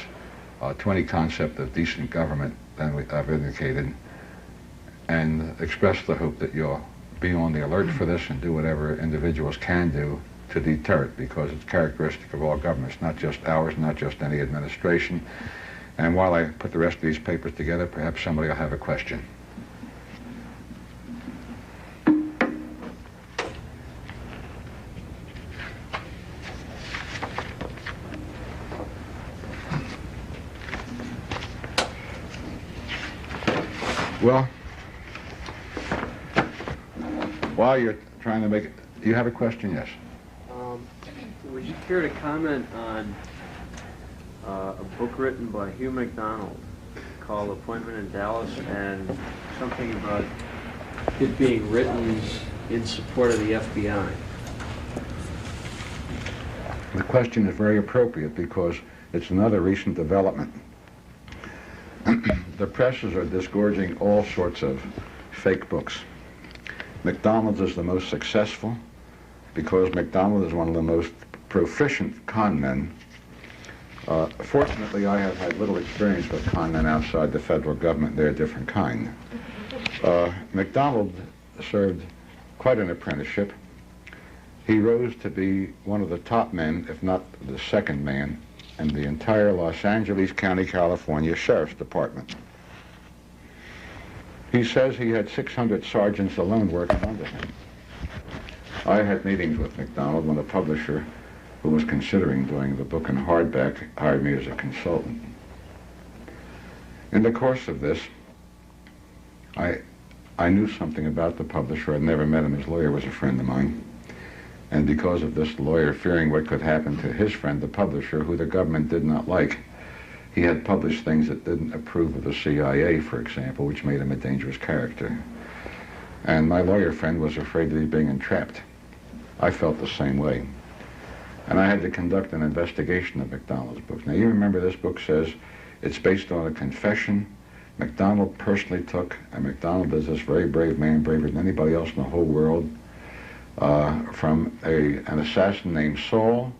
Speaker 3: to any concept of decent government than I've indicated, and express the hope that you'll be on the alert for this and do whatever individuals can do to deter it, because it's characteristic of all governments, not just ours, not just any administration. And while I put the rest of these papers together, perhaps somebody will have a question. Well, while you're trying to make it, do you have a question? Yes.
Speaker 2: Would you care to comment on a book written by Hugh MacDonald called Appointment in Dallas, and something about it being written in support of the FBI?
Speaker 3: The question is very appropriate because it's another recent development. The presses are disgorging all sorts of fake books. MacDonald's is the most successful because MacDonald is one of the most proficient con men. Fortunately, I have had little experience with con men outside the federal government. They're a different kind. MacDonald served quite an apprenticeship. He rose to be one of the top men, if not the second man, in the entire Los Angeles County, California Sheriff's Department. He says he had 600 sergeants alone working under him. I had meetings with MacDonald when a publisher who was considering doing the book in hardback hired me as a consultant. In the course of this, I knew something about the publisher. I'd never met him. His lawyer was a friend of mine. And because of this lawyer fearing what could happen to his friend, the publisher, who the government did not like, he had published things that didn't approve of the CIA, for example, which made him a dangerous character. And my lawyer friend was afraid that he was being entrapped. I felt the same way. And I had to conduct an investigation of MacDonald's books. Now, you remember this book says it's based on a confession MacDonald personally took, and MacDonald is this very brave man, braver than anybody else in the whole world, from an assassin named Saul,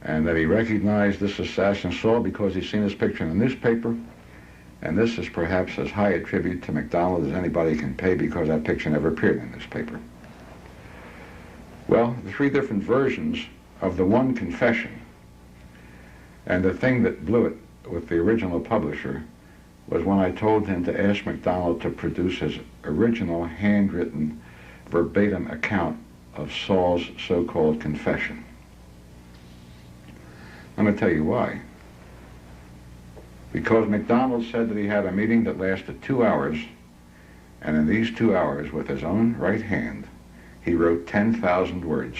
Speaker 3: and that he recognized this assassin Saul because he's seen his picture in the newspaper, and this is perhaps as high a tribute to MacDonald as anybody can pay because that picture never appeared in the newspaper. Well, the three different versions of the one confession, and the thing that blew it with the original publisher was when I told him to ask MacDonald to produce his original handwritten verbatim account of Saul's so-called confession. I'm going to tell you why. Because MacDonald said that he had a meeting that lasted 2 hours, and in these 2 hours, with his own right hand, he wrote 10,000 words.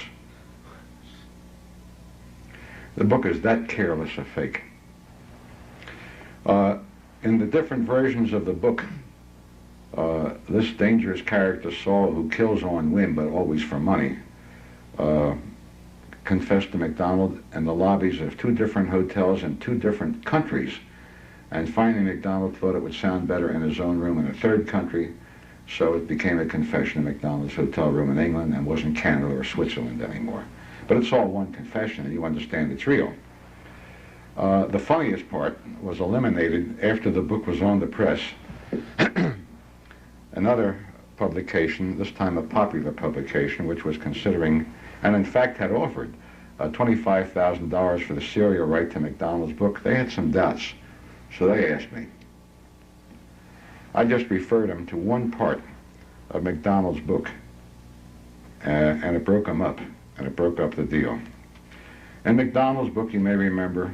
Speaker 3: The book is that careless a fake. In the different versions of the book, this dangerous character, Saul, who kills on whim, but always for money, confessed to MacDonald in the lobbies of 2 different hotels in 2 different countries. And finally, MacDonald thought it would sound better in his own room in a 3rd country, so it became a confession in MacDonald's hotel room in England and wasn't Canada or Switzerland anymore. But it's all one confession, and you understand it's real. The funniest part was eliminated after the book was on the press. Another publication, this time a popular publication, which was considering, and in fact had offered, $25,000 for the serial right to McDonald's book, they had some doubts. So they asked me. I just referred them to one part of McDonald's book, and it broke them up, and it broke up the deal. In McDonald's book, you may remember,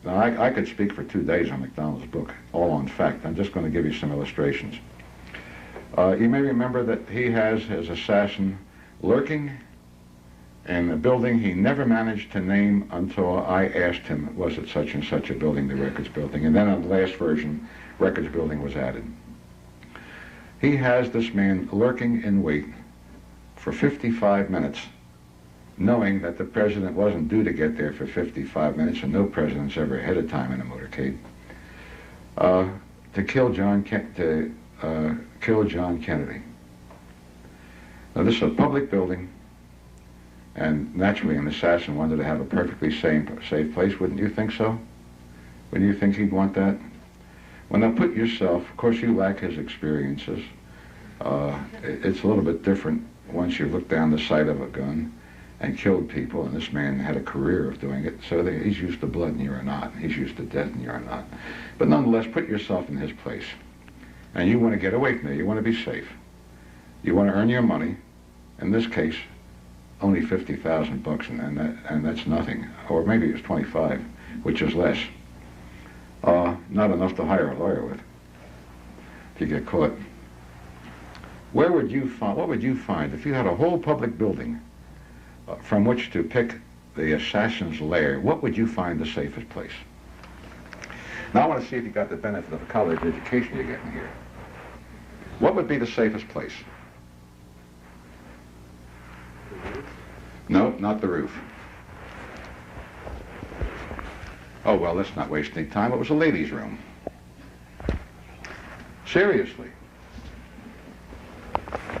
Speaker 3: now I could speak for 2 days on McDonald's book, all on fact. I'm just going to give you some illustrations. You may remember that he has his assassin lurking in a building he never managed to name until I asked him, was it such and such a building, the Records Building? And then on the last version, Records Building was added. He has this man lurking in wait for 55 minutes, knowing that the president wasn't due to get there for 55 minutes, and no president's ever ahead of time in a motorcade, to kill John Kennedy. Now, this is a public building, and naturally an assassin wanted to have a perfectly safe place. Wouldn't you think so? Wouldn't you think he'd want that? Well, now put yourself, of course you lack his experiences. It's a little bit different once you've looked down the sight of a gun and killed people, and this man had a career of doing it, so he's used to blood and you're not. He's used to death and you're not. But nonetheless, put yourself in his place. And you want to get away from there. You want to be safe. You want to earn your money. In this case, only 50,000 bucks, and that's nothing. Or maybe it was 25, which is less. Not enough to hire a lawyer with if you get caught. What would you find if you had a whole public building from which to pick the assassin's lair? What would you find the safest place? Now I want to see if you got the benefit of a college education you're getting here. What would be the safest place? No, not the roof. Oh, well, let's not waste any time. It was a ladies' room. Seriously.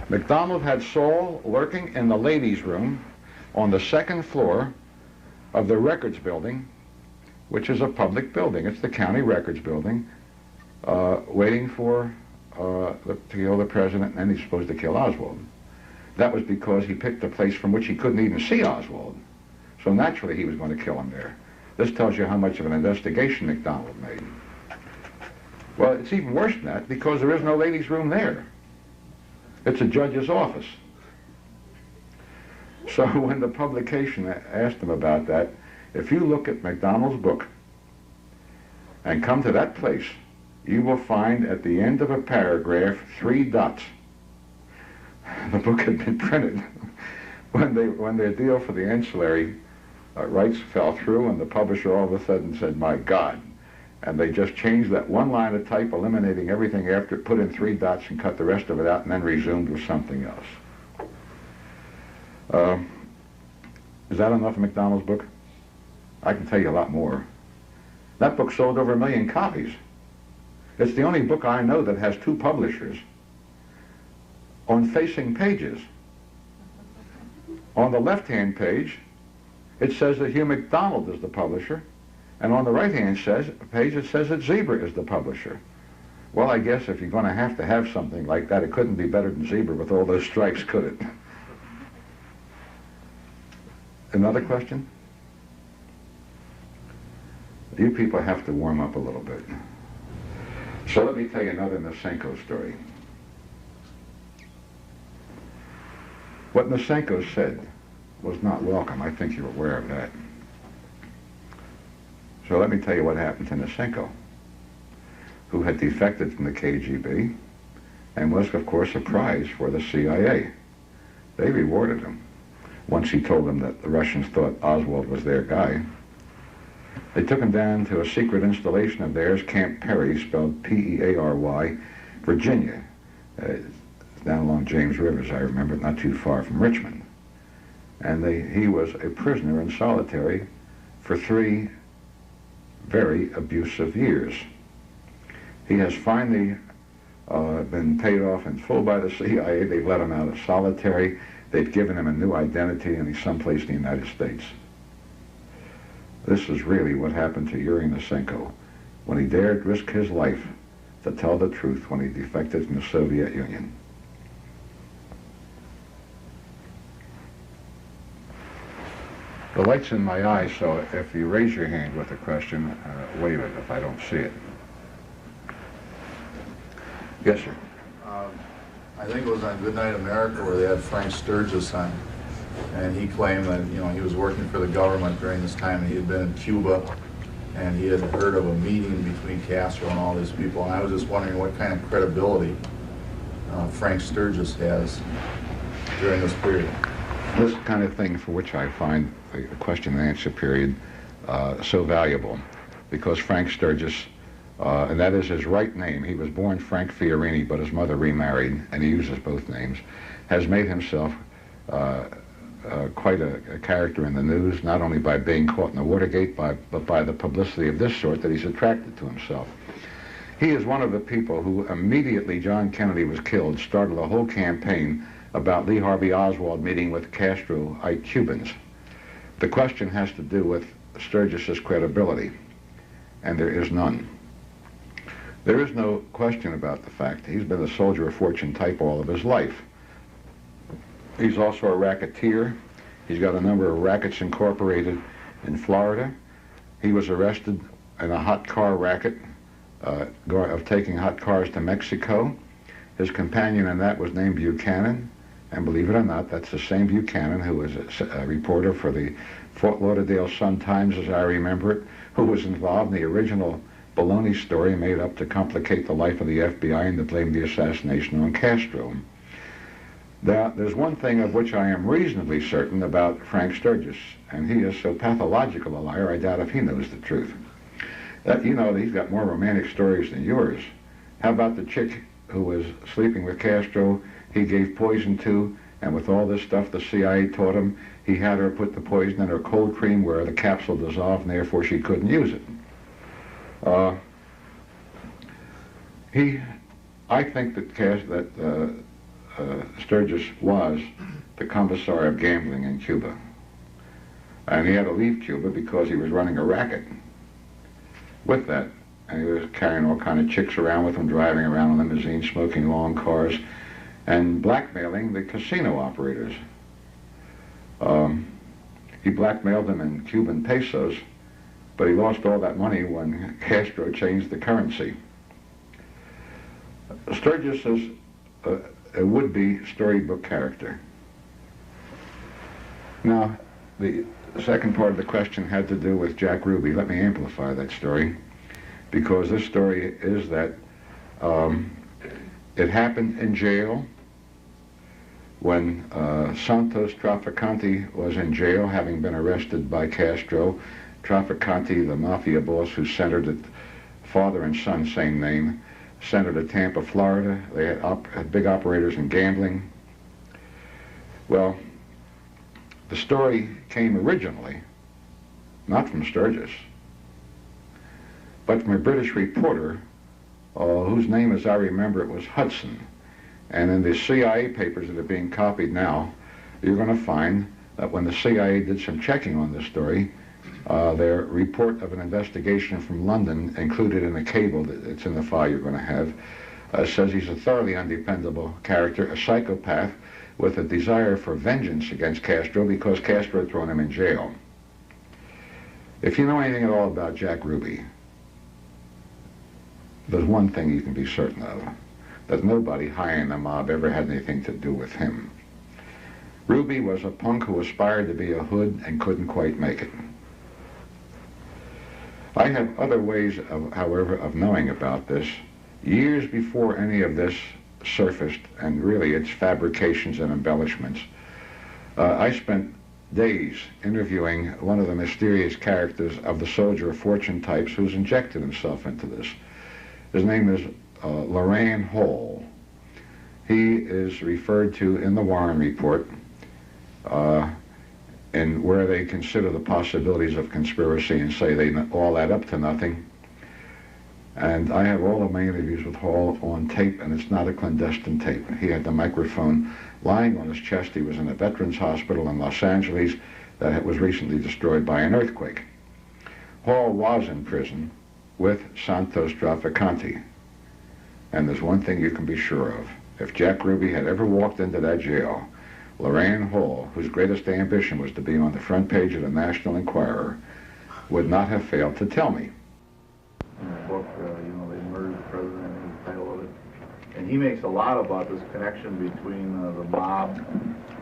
Speaker 3: McDonald had Saul lurking in the ladies' room on the second floor of the Records Building, which is a public building. It's the county Records Building, waiting for to kill the president, and he's supposed to kill Oswald. That was because he picked a place from which he couldn't even see Oswald. So naturally he was going to kill him there. This tells you how much of an investigation McDonald made. Well, it's even worse than that because there is no ladies' room there. It's a judge's office. So when the publication asked him about that, if you look at McDonald's book and come to that place, you will find at the end of a paragraph 3 dots. The book had been printed. When their deal for the ancillary rights fell through, and the publisher all of a sudden said, my God. And they just changed that one line of type, eliminating everything after it, put in 3 dots and cut the rest of it out, and then resumed with something else. Is that enough of McDonald's book? I can tell you a lot more. That book sold over 1 million copies. It's the only book I know that has 2 publishers on facing pages. On the left-hand page, it says that Hugh McDonald is the publisher, and on the right-hand page, it says that Zebra is the publisher. Well, I guess if you're going to have something like that, it couldn't be better than Zebra with all those stripes, could it? Another question? You people have to warm up a little bit. So let me tell you another Nosenko story. What Nosenko said was not welcome. I think you're aware of that. So let me tell you what happened to Nosenko, who had defected from the KGB and was, of course, a prize for the CIA. They rewarded him once he told them that the Russians thought Oswald was their guy. They took him down to a secret installation of theirs, Camp Perry, spelled P-E-A-R-Y, Virginia. It's down along James River, as I remember, not too far from Richmond. And he was a prisoner in solitary for 3 very abusive years. He has finally been paid off in full by the CIA. They've let him out of solitary. They've given him a new identity, and he's someplace in the United States. This is really what happened to Yuri Nosenko when he dared risk his life to tell the truth when he defected from the Soviet Union. The light's in my eye, so if you raise your hand with a question, wave it if I don't see it. Yes, sir.
Speaker 4: I think it was on Good Night America where they had Frank Sturgis on, and he claimed that, you know, he was working for the government during this time, and he had been in Cuba, and he had heard of a meeting between Castro and all these people, and I was just wondering what kind of credibility Frank Sturgis has during this period.
Speaker 3: This kind of thing for which I find the question and answer period so valuable, because Frank Sturgis, and that is his right name, he was born Frank Fiorini, but his mother remarried, and he uses both names, has made himself quite a character in the news, not only by being caught in the Watergate, but by the publicity of this sort that he's attracted to himself. He is one of the people who immediately John Kennedy was killed started a whole campaign about Lee Harvey Oswald meeting with Castroite Cubans. The question has to do with Sturgis's credibility, and there is none. There is no question about the fact that he's been a soldier of fortune type all of his life. He's also a racketeer. He's got a number of rackets incorporated in Florida. He was arrested in a hot car racket of taking hot cars to Mexico. His companion in that was named Buchanan, and believe it or not, that's the same Buchanan who was a reporter for the Fort Lauderdale Sun-Times, as I remember it, who was involved in the original baloney story made up to complicate the life of the FBI and to blame the assassination on Castro. Now, there's one thing of which I am reasonably certain about Frank Sturgis, and he is so pathological a liar, I doubt if he knows the truth. You know, he's got more romantic stories than yours. How about the chick who was sleeping with Castro, he gave poison to, and with all this stuff the CIA taught him, he had her put the poison in her cold cream where the capsule dissolved, and therefore she couldn't use it. I think that Sturgis was the commissar of gambling in Cuba. And he had to leave Cuba because he was running a racket with that. And he was carrying all kind of chicks around with him, driving around in limousines, smoking long cars, and blackmailing the casino operators. He blackmailed them in Cuban pesos, but he lost all that money when Castro changed the currency. Sturgis is a would-be storybook character. Now, the second part of the question had to do with Jack Ruby. Let me amplify that story, because this story is that it happened in jail when Santos Trafficante was in jail, having been arrested by Castro. Trafficante, the mafia boss who centered at father and son, same name, centered at Tampa, Florida. They had big operators in gambling. Well, the story came originally not from Sturgis, but from a British reporter whose name, as I remember it, was Hudson. And in the CIA papers that are being copied now, you're going to find that when the CIA did some checking on this story, their report of an investigation from London, included in a cable that's in the file you're going to have, says he's a thoroughly undependable character, a psychopath with a desire for vengeance against Castro because Castro had thrown him in jail. If you know anything at all about Jack Ruby, there's one thing you can be certain of, that nobody high in the mob ever had anything to do with him. Ruby was a punk who aspired to be a hood and couldn't quite make it. I have other ways, however, of knowing about this. Years before any of this surfaced, and really its fabrications and embellishments, I spent days interviewing one of the mysterious characters of the soldier of fortune types who's injected himself into this. His name is Loran Hall. He is referred to in the Warren Report, and where they consider the possibilities of conspiracy and say they all add up to nothing. And I have all of my interviews with Hall on tape, and it's not a clandestine tape. He had the microphone lying on his chest. He was in a veterans hospital in Los Angeles that was recently destroyed by an earthquake. Hall was in prison with Santos Trafficante. And there's one thing you can be sure of. If Jack Ruby had ever walked into that jail Lorraine Hall, whose greatest ambition was to be on the front page of the National Enquirer, would not have failed to tell me.
Speaker 4: In the book, they murdered the president, is the title of it. And he makes a lot about this connection between the mob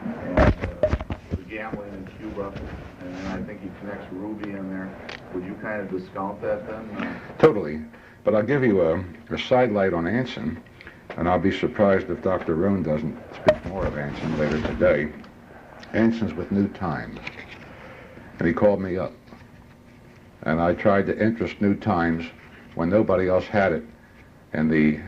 Speaker 4: and the gambling in Cuba. And then I think he connects Ruby in there. Would you kind of discount that then?
Speaker 3: Totally. But I'll give you a sidelight on Anson, and I'll be surprised if Dr. Rohn doesn't speak more of Anson later today. Anson's with New Times, and he called me up. And I tried to interest New Times when nobody else had it in the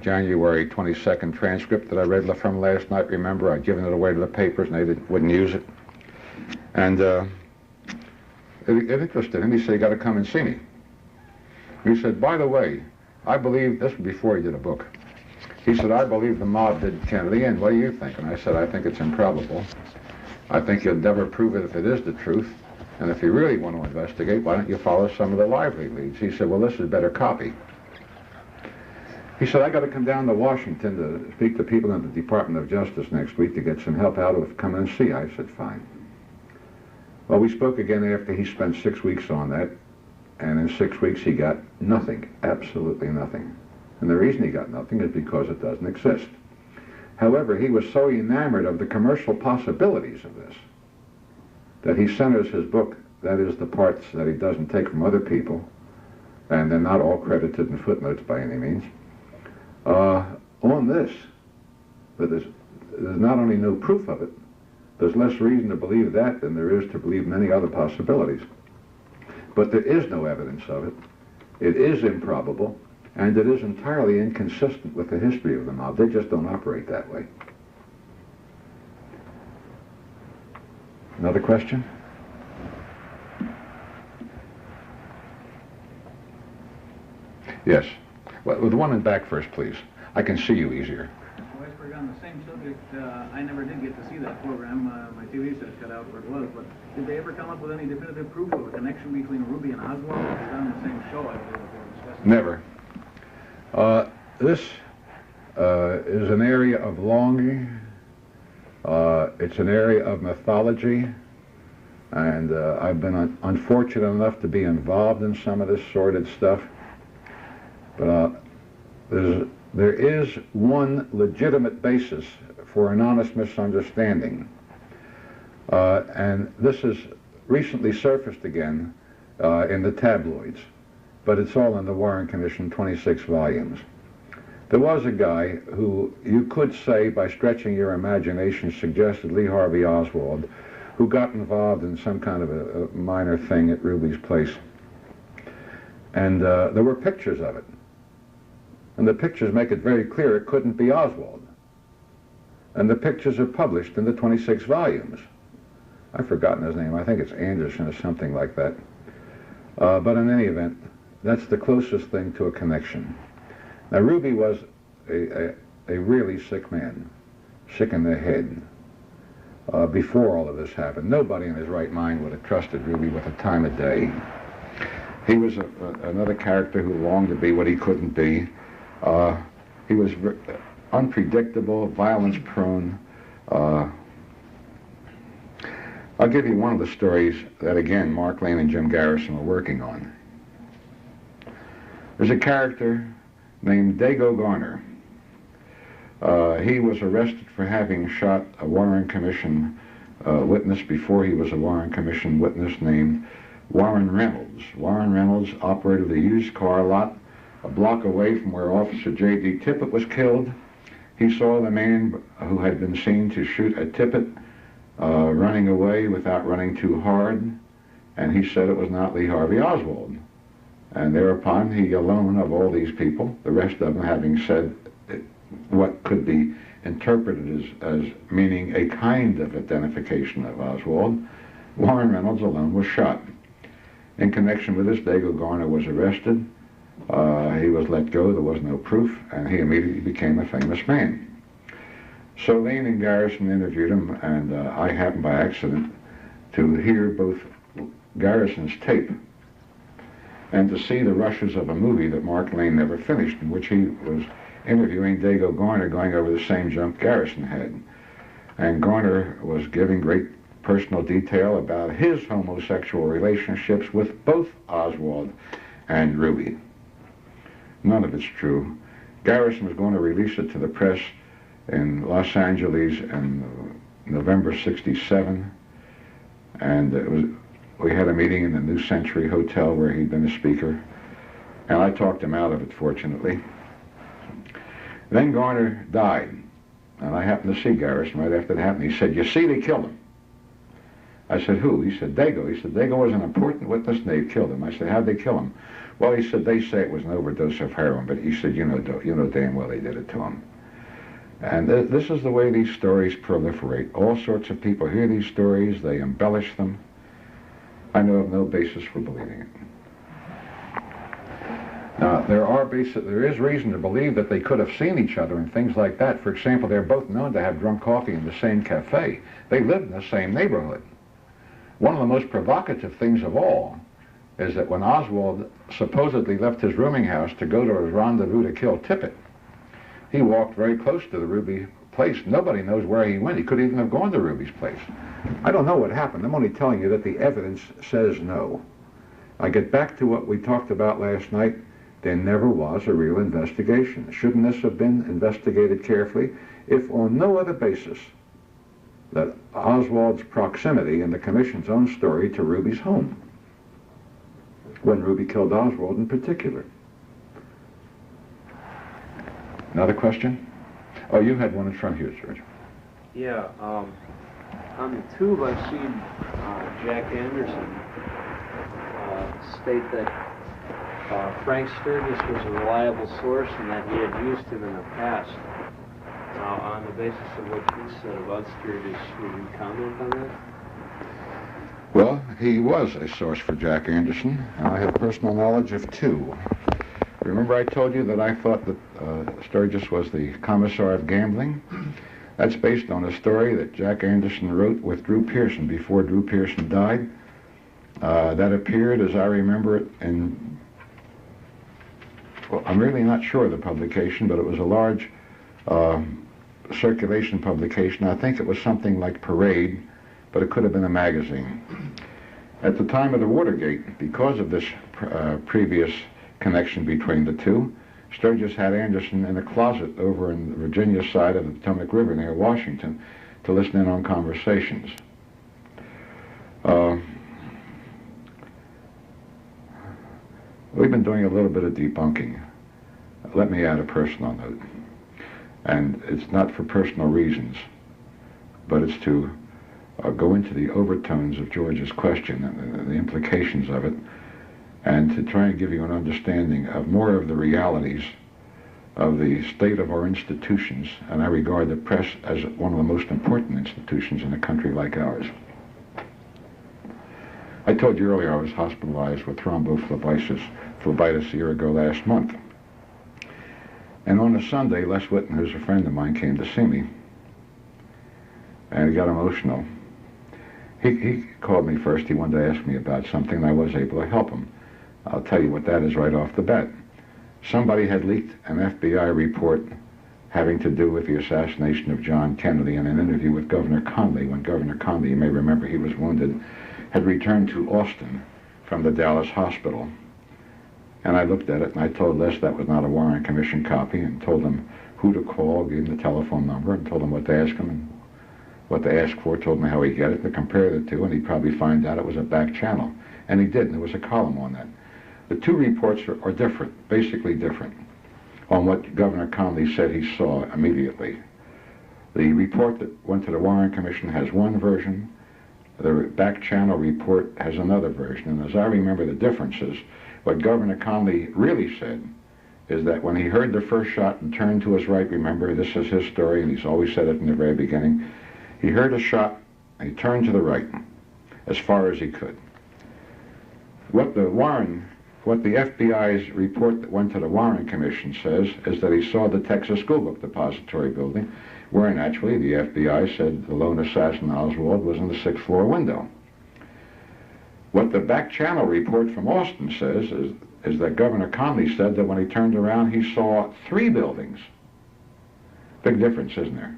Speaker 3: January 22nd transcript that I read from last night. Remember, I'd given it away to the papers, and they wouldn't use it. And it interested him. He said, "You got to come and see me." He said, "By the way, I believe," this was before he did a book, he said, "I believe the mob did Kennedy, and what do you think?" And I said, "I think it's improbable. I think you'll never prove it if it is the truth. And if you really want to investigate, why don't you follow some of the lively leads?" He said, "Well, this is better copy." He said, "I got to come down to Washington to speak to people in the Department of Justice next week to get some help out of come and see." I said, "Fine." Well, we spoke again after he spent 6 weeks on that, and in 6 weeks he got nothing, absolutely nothing. And the reason he got nothing is because it doesn't exist. However, he was so enamored of the commercial possibilities of this that he centers his book, that is the parts that he doesn't take from other people, and they're not all credited in footnotes by any means, on this. But there's not only no proof of it, there's less reason to believe that than there is to believe many other possibilities. But there is no evidence of it. It is improbable, and it is entirely inconsistent with the history of the mob. They just don't operate that way. Another question? Yes. Well, the one in back first, please. I can see you easier.
Speaker 5: Weisberg, on the same subject, I never did get to see that program. My TV set cut out where it was, but did they ever come up with any definitive proof of a connection between Ruby and Oswald? It was on the same show, I believe, that they were discussing.
Speaker 3: Never. This is an area of longing. It's an area of mythology, and I've been unfortunate enough to be involved in some of this sordid stuff. But there is one legitimate basis for an honest misunderstanding, and this has recently surfaced again in the tabloids, but it's all in the Warren Commission, 26 volumes. There was a guy who you could say, by stretching your imagination, suggested Lee Harvey Oswald, who got involved in some kind of a minor thing at Ruby's place. And there were pictures of it. And the pictures make it very clear it couldn't be Oswald. And the pictures are published in the 26 volumes. I've forgotten his name. I think it's Anderson or something like that. But in any event, that's the closest thing to a connection. Now, Ruby was a really sick man, sick in the head, before all of this happened. Nobody in his right mind would have trusted Ruby with a time of day. He was another character who longed to be what he couldn't be. He was unpredictable, violence-prone. I'll give you one of the stories that, again, Mark Lane and Jim Garrison were working on. There's a character named Dago Garner. He was arrested for having shot a Warren Commission witness before he was a Warren Commission witness named Warren Reynolds. Warren Reynolds operated a used car lot a block away from where Officer J.D. Tippett was killed. He saw the man who had been seen to shoot at Tippett running away without running too hard, and he said it was not Lee Harvey Oswald. And thereupon, he alone of all these people, the rest of them having said what could be interpreted as meaning a kind of identification of Oswald, Warren Reynolds alone was shot. In connection with this, Dago Garner was arrested. He was let go. There was no proof, and he immediately became a famous man. So Lane and Garrison interviewed him, and I happened by accident to hear both Garrison's tape and to see the rushes of a movie that Mark Lane never finished, in which he was interviewing Dago Garner, going over the same junk Garrison had. And Garner was giving great personal detail about his homosexual relationships with both Oswald and Ruby. None of it's true. Garrison was going to release it to the press in Los Angeles in November '67, and we had a meeting in the New Century Hotel where he'd been a speaker, and I talked him out of it, fortunately. Then Garner died, and I happened to see Garrison right after that happened. He said, "You see, they killed him." I said, "Who?" He said, "Dago." He said, "Dago was an important witness, and they killed him." I said, "How'd they kill him?" Well, he said, "They say it was an overdose of heroin," but he said, you know damn well they did it to him. And this is the way these stories proliferate. All sorts of people hear these stories, they embellish them. I know of no basis for believing it. Now, there is reason to believe that they could have seen each other and things like that. For example, they're both known to have drunk coffee in the same cafe. They lived in the same neighborhood. One of the most provocative things of all is that when Oswald supposedly left his rooming house to go to his rendezvous to kill Tippit, he walked very close to the Ruby place. Nobody knows where he went. He could even have gone to Ruby's place. I don't know what happened. I'm only telling you that the evidence says no. I get back to what we talked about last night. There never was a real investigation. Shouldn't this have been investigated carefully, if on no other basis that Oswald's proximity and the Commission's own story to Ruby's home, when Ruby killed Oswald in particular? Another question? Oh, you had one in front here, George.
Speaker 2: Yeah, on the tube I've seen Jack Anderson state that Frank Sturgis was a reliable source and that he had used him in the past. Now, on the basis of what you said about Sturgis, would you comment on that?
Speaker 3: Well, he was a source for Jack Anderson, and I have personal knowledge of two. Remember I told you that I thought that Sturgis was the commissar of gambling? That's based on a story that Jack Anderson wrote with Drew Pearson before Drew Pearson died. That appeared, as I remember it, in, well, I'm really not sure of the publication, but it was a large circulation publication. I think it was something like Parade, but it could have been a magazine. At the time of the Watergate, because of this previous connection between the two, Sturgis had Anderson in a closet over in the Virginia side of the Potomac River near Washington to listen in on conversations. We've been doing a little bit of debunking. Let me add a personal note. And it's not for personal reasons, but it's to go into the overtones of George's question and the implications of it, and to try and give you an understanding of more of the realities of the state of our institutions, and I regard the press as one of the most important institutions in a country like ours. I told you earlier I was hospitalized with thrombophlebitis a year ago last month. And on a Sunday, Les Whitten, who's a friend of mine, came to see me, and he got emotional. He called me first. He wanted to ask me about something, and I was able to help him. I'll tell you what that is right off the bat. Somebody had leaked an FBI report having to do with the assassination of John Kennedy in an interview with Governor Conley, when Governor Conley, you may remember he was wounded, had returned to Austin from the Dallas hospital. And I looked at it, and I told Les that was not a Warren Commission copy, and told him who to call, gave him the telephone number, and told him what to ask him, and what to ask for, told him how he'd get it, to compare the two, and he'd probably find out it was a back channel. And he did, and there was a column on that. The two reports are different, basically different, on what Governor Conley said he saw immediately. The report that went to the Warren Commission has one version. The back channel report has another version. And as I remember the differences, what Governor Conley really said is that when he heard the first shot and turned to his right, remember, this is his story, and he's always said it in the very beginning, he heard a shot, and he turned to the right, as far as he could. What the FBI's report that went to the Warren Commission says is that he saw the Texas School Book Depository building, where naturally the FBI said the lone assassin Oswald was in the 6th floor window. What the back channel report from Austin says is that Governor Conley said that when he turned around he saw 3 buildings. Big difference, isn't there?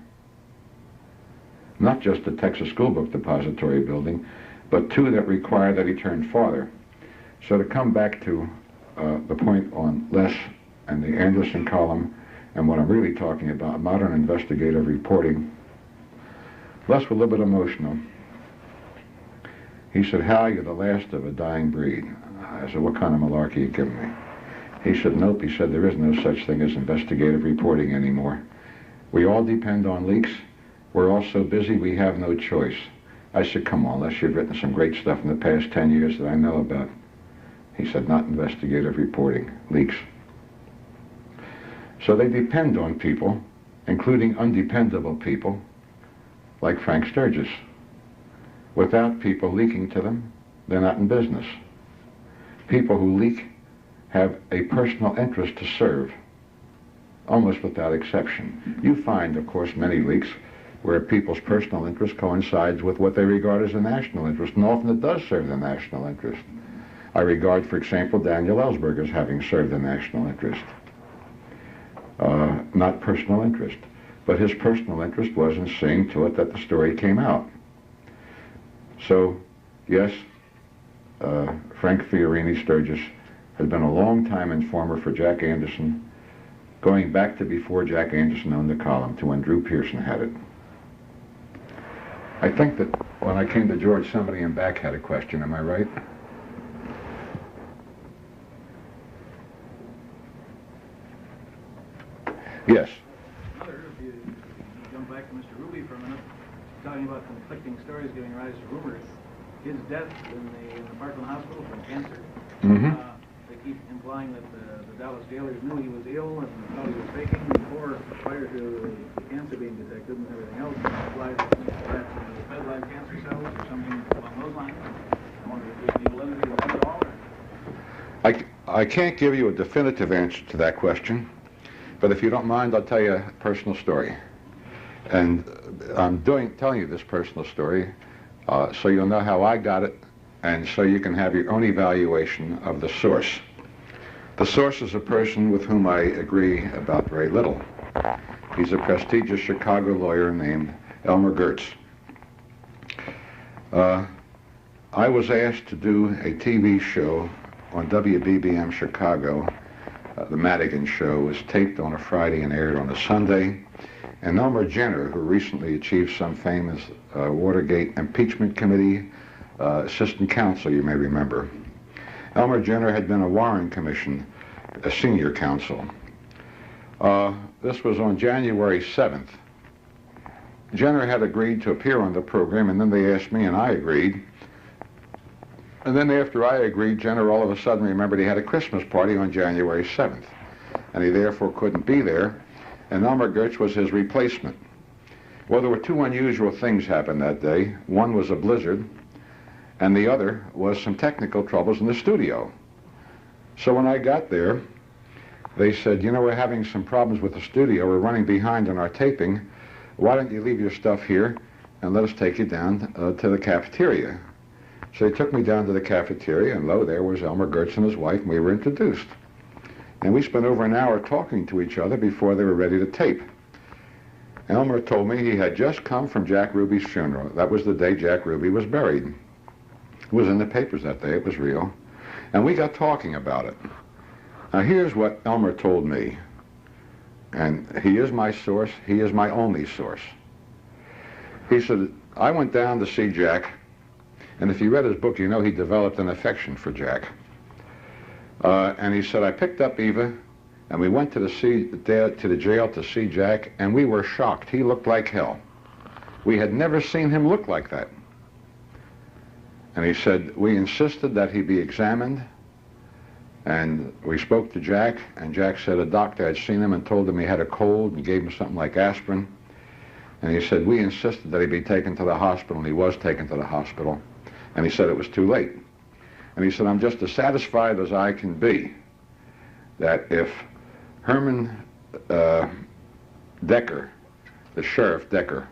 Speaker 3: not just the Texas School Book Depository building, but 2 that require that he turn farther. So to come back to the point on Les and the Anderson column, and what I'm really talking about, modern investigative reporting, Les was a little bit emotional. He said, "Hal, you're the last of a dying breed." I said, "What kind of malarkey are you giving me?" He said, "Nope." He said, "There is no such thing as investigative reporting anymore. We all depend on leaks. We're all so busy we have no choice." I said, "Come on, Les, you've written some great stuff in the past 10 years that I know about." He said, "Not investigative reporting, leaks." So they depend on people, including undependable people, like Frank Sturgis. Without people leaking to them, they're not in business. People who leak have a personal interest to serve, almost without exception. You find, of course, many leaks where people's personal interest coincides with what they regard as a national interest, and often it does serve the national interest. I regard, for example, Daniel Ellsberg as having served the national interest, not personal interest. But his personal interest was in seeing to it that the story came out. So, yes, Frank Fiorini Sturgis has been a long-time informer for Jack Anderson, going back to before Jack Anderson owned the column, to when Drew Pearson had it. I think that when I came to George, somebody in back had a question, am I right? Yes.
Speaker 5: If you jump back to Mr. Ruby for a minute, talking about conflicting stories giving rise to rumors. His death in the Parkland Hospital from cancer. They keep implying that the Dallas jailers knew he was ill and thought he was faking prior to the cancer being detected and everything else. Implies that perhaps he was fed live cancer cells or something along those lines. I wonder if there's any validity to that at all.
Speaker 3: I can't give you a definitive answer to that question, but if you don't mind, I'll tell you a personal story. And I'm telling you this personal story so you'll know how I got it, and so you can have your own evaluation of the source. The source is a person with whom I agree about very little. He's a prestigious Chicago lawyer named Elmer Gertz. I was asked to do a TV show on WBBM Chicago. The Madigan show was taped on a Friday and aired on a Sunday. And Elmer Jenner, who recently achieved some fame as Watergate Impeachment Committee assistant counsel, you may remember. Elmer Jenner had been a Warren Commission a senior counsel. This was on January 7th. Jenner had agreed to appear on the program, and then they asked me, and I agreed. And then after I agreed, Jenner all of a sudden remembered he had a Christmas party on January 7th, and he therefore couldn't be there, and Elmer Gertz was his replacement. Well, there were 2 unusual things happened that day. One was a blizzard, and the other was some technical troubles in the studio. So when I got there, they said, "You know, we're having some problems with the studio. We're running behind on our taping. Why don't you leave your stuff here and let us take you down to the cafeteria?" So they took me down to the cafeteria, and lo, there was Elmer Gertz and his wife, and we were introduced. And we spent over an hour talking to each other before they were ready to tape. Elmer told me he had just come from Jack Ruby's funeral. That was the day Jack Ruby was buried. It was in the papers that day. It was real. And we got talking about it. Now, here's what Elmer told me. And he is my source. He is my only source. He said, "I went down to see Jack, and if you read his book, you know he developed an affection for Jack. And he said, I picked up Eva, and we went to the jail to see Jack, and we were shocked. He looked like hell. We had never seen him look like that." And he said, "We insisted that he be examined, and we spoke to Jack, and Jack said a doctor had seen him and told him he had a cold and gave him something like aspirin. And he said, we insisted that he be taken to the hospital, and he was taken to the hospital. And he said it was too late. And he said, I'm just as satisfied as I can be that if Herman Decker, the sheriff Decker,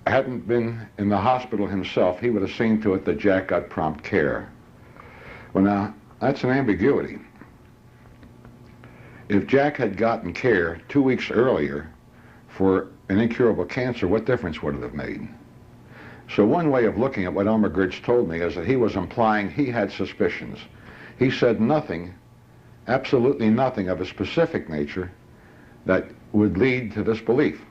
Speaker 3: hadn't been in the hospital himself, he would have seen to it that Jack got prompt care." Well, now, that's an ambiguity. If Jack had gotten care 2 weeks earlier for an incurable cancer, what difference would it have made? So one way of looking at what Elmer Gertz told me is that he was implying he had suspicions. He said nothing, absolutely nothing of a specific nature that would lead to this belief.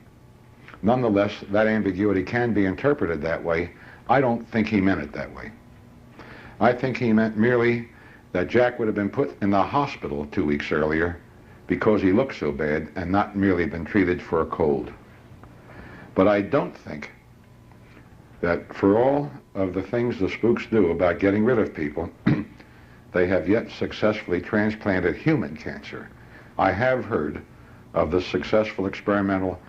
Speaker 3: Nonetheless, that ambiguity can be interpreted that way. I don't think he meant it that way. I think he meant merely that Jack would have been put in the hospital 2 weeks earlier because he looked so bad and not merely been treated for a cold. But I don't think that for all of the things the spooks do about getting rid of people, they have yet successfully transplanted human cancer. I have heard of the successful experimental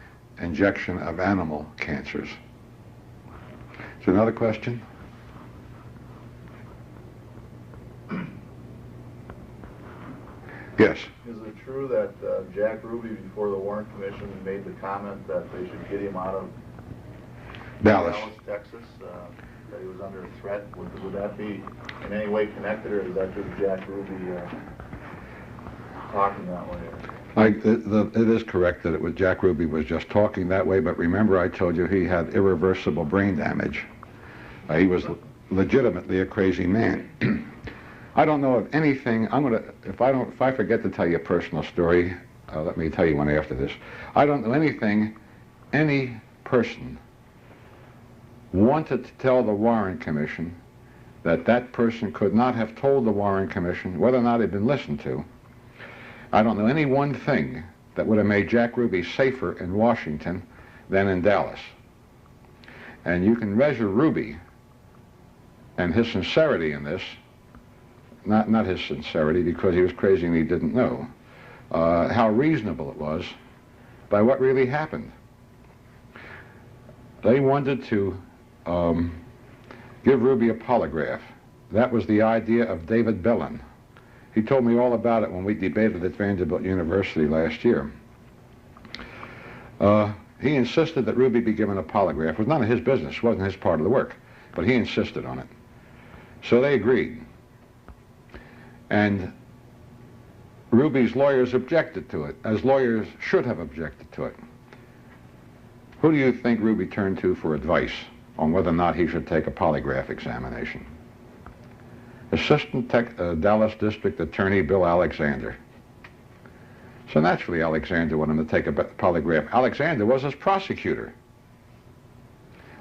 Speaker 3: injection of animal cancers. Is there another question? Yes.
Speaker 4: Is it true that Jack Ruby, before the Warren Commission, made the comment that they should get him out of
Speaker 3: Dallas,
Speaker 4: Texas, that he was under threat? Would that be in any way connected, or is that just Jack Ruby talking that way?
Speaker 3: It is correct that Jack Ruby was just talking that way, but remember I told you he had irreversible brain damage. He was legitimately a crazy man. I don't know of anything. If I forget to tell you a personal story, let me tell you one after this. I don't know anything any person wanted to tell the Warren Commission that that person could not have told the Warren Commission, whether or not he'd been listened to. I don't know any one thing that would have made Jack Ruby safer in Washington than in Dallas. And you can measure Ruby and his sincerity in this, not his sincerity because he was crazy and he didn't know, how reasonable it was by what really happened. They wanted to give Ruby a polygraph. That was the idea of David Bellin. He told me all about it when we debated at Vanderbilt University last year. He insisted that Ruby be given a polygraph. It was none of his business. It wasn't his part of the work. But he insisted on it. So they agreed. And Ruby's lawyers objected to it, as lawyers should have objected to it. Who do you think Ruby turned to for advice on whether or not he should take a polygraph examination? Assistant Dallas District Attorney Bill Alexander. So naturally Alexander wanted him to take a polygraph. Alexander was his prosecutor.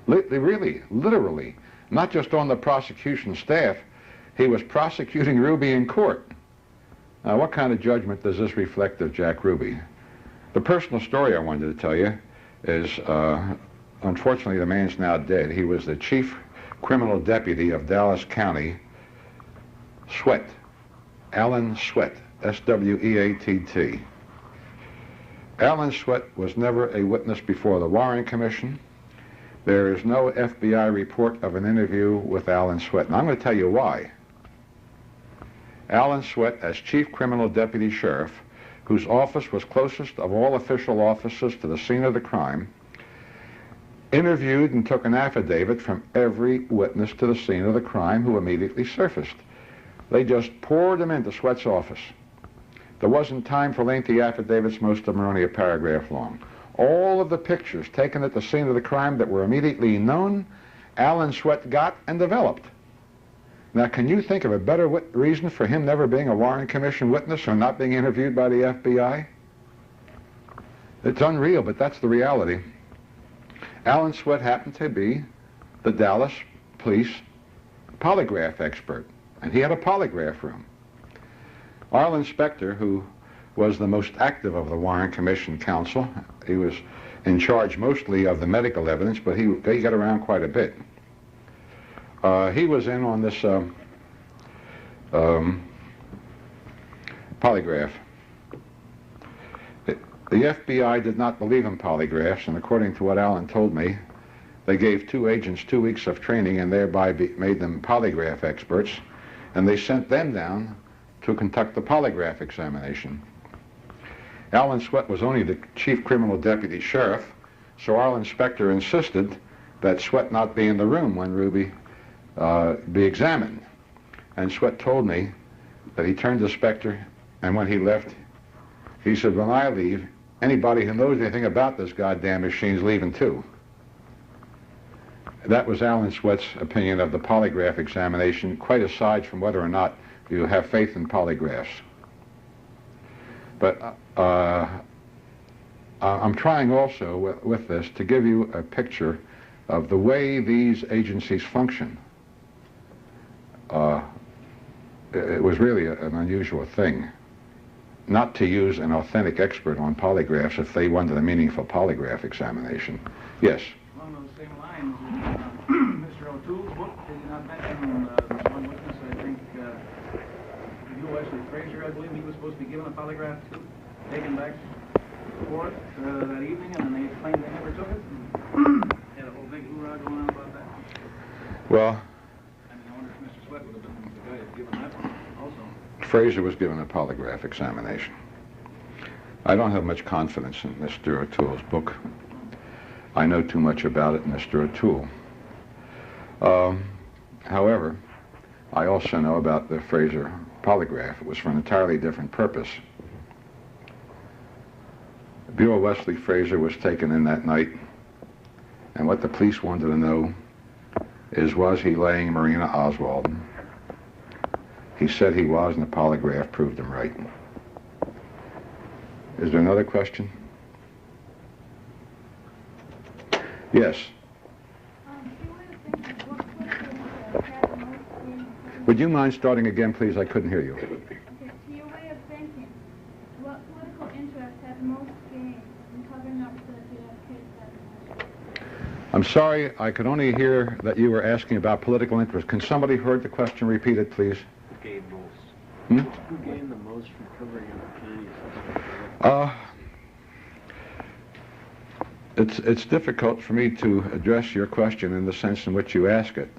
Speaker 3: Really, literally, not just on the prosecution staff, he was prosecuting Ruby in court. Now, what kind of judgment does this reflect of Jack Ruby? The personal story I wanted to tell you is, unfortunately, the man's now dead. He was the chief criminal deputy of Dallas County, Sweat, Alan Sweat, S-W-E-A-T-T. Alan Sweat was never a witness before the Warren Commission. There is no FBI report of an interview with Alan Sweat. And I'm going to tell you why. Alan Sweat, as chief criminal deputy sheriff, whose office was closest of all official offices to the scene of the crime, interviewed and took an affidavit from every witness to the scene of the crime who immediately surfaced. They just poured them into Sweat's office. There wasn't time for lengthy affidavits. Most of them are only a paragraph long. All of the pictures taken at the scene of the crime that were immediately known, Alan Sweat got and developed. Now, can you think of a better reason for him never being a Warren Commission witness or not being interviewed by the FBI? It's unreal, but that's the reality. Alan Sweat happened to be the Dallas police polygraph expert, and he had a polygraph room. Arlen Specter, who was the most active of the Warren Commission counsel, he was in charge mostly of the medical evidence, but he got around quite a bit. He was in on this polygraph. The FBI did not believe in polygraphs, and according to what Alan told me, they gave 2 agents 2 weeks of training and thereby made them polygraph experts, and they sent them down to conduct the polygraph examination. Alan Sweat was only the chief criminal deputy sheriff, so Arlen Specter insisted that Sweat not be in the room when Ruby be examined. And Sweat told me that he turned to Specter, and when he left, he said, "When I leave, anybody who knows anything about this goddamn machine's leaving too. That was Alan Sweat's opinion of the polygraph examination, quite aside from whether or not you have faith in polygraphs. But I'm trying also with this to give you a picture of the way these agencies function. It was really an unusual thing not to use an authentic expert on polygraphs if they wanted a meaningful polygraph examination. Yes?
Speaker 5: Along those same lines, Mr. O'Toole's book, did you not mention this one witness, I think, Wesley Fraser, I believe he was supposed to be given a polygraph too, taken back to court that evening, and then they claimed they never took it. Had a whole big hoorah going on about that.
Speaker 3: Well,
Speaker 5: I mean, I wonder if Mr. Sweat would have been the guy who'd given that one also.
Speaker 3: Fraser was given a polygraph examination. I don't have much confidence in Mr. O'Toole's book. I know too much about it, Mr. O'Toole. However, I also know about the Fraser polygraph. It was for an entirely different purpose. Bureau Wesley Fraser was taken in that night, and what the police wanted to know is, was he laying Marina Oswald? He said he was, and the polygraph proved him right. Is there another question? Yes. Would you mind starting again, please? I couldn't hear you.
Speaker 6: Okay, to your way of thinking, what political interest had most gained in covering up the JFK assassination?
Speaker 3: I'm sorry, I could only hear that you were asking about political interest. Can somebody heard the question repeated, please?
Speaker 2: Who gained most?
Speaker 3: Hmm?
Speaker 2: Who gained the most from covering up the Kennedy assassination?
Speaker 3: It's difficult for me to address your question in the sense in which you ask it,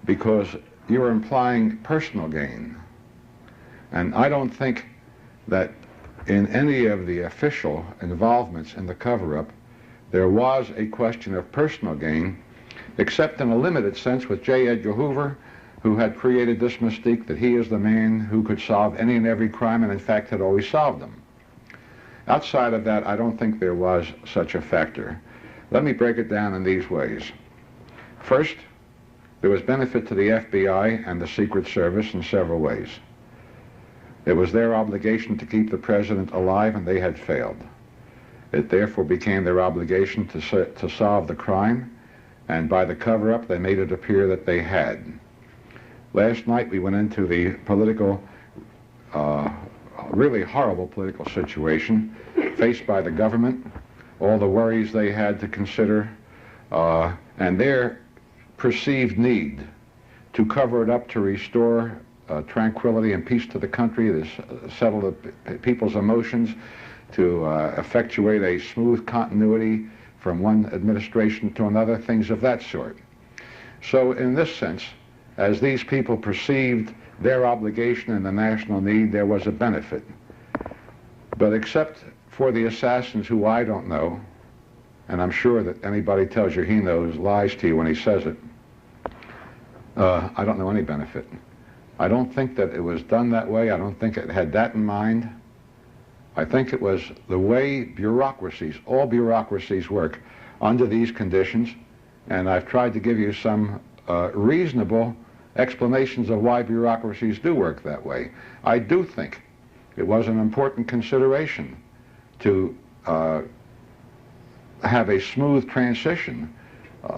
Speaker 3: because you're implying personal gain. And I don't think that in any of the official involvements in the cover-up there was a question of personal gain, except in a limited sense with J. Edgar Hoover, who had created this mystique that he is the man who could solve any and every crime, and in fact had always solved them. Outside of that, I don't think there was such a factor. Let me break it down in these ways. First, there was benefit to the FBI and the Secret Service in several ways. It was their obligation to keep the president alive, and they had failed. It therefore became their obligation to solve the crime, and by the cover-up, they made it appear that they had. Last night, we went into the political, really horrible political situation faced by the government, all the worries they had to consider, and their perceived need to cover it up, to restore tranquility and peace to the country, to settle the people's emotions, to effectuate a smooth continuity from one administration to another, things of that sort. So in this sense, as these people perceived their obligation and the national need, there was a benefit. But except for the assassins who I don't know, and I'm sure that anybody tells you he knows lies to you when he says it, I don't know any benefit. I don't think that it was done that way. I don't think it had that in mind. I think it was the way bureaucracies, all bureaucracies work under these conditions, and I've tried to give you some reasonable explanations of why bureaucracies do work that way. I do think it was an important consideration to have a smooth transition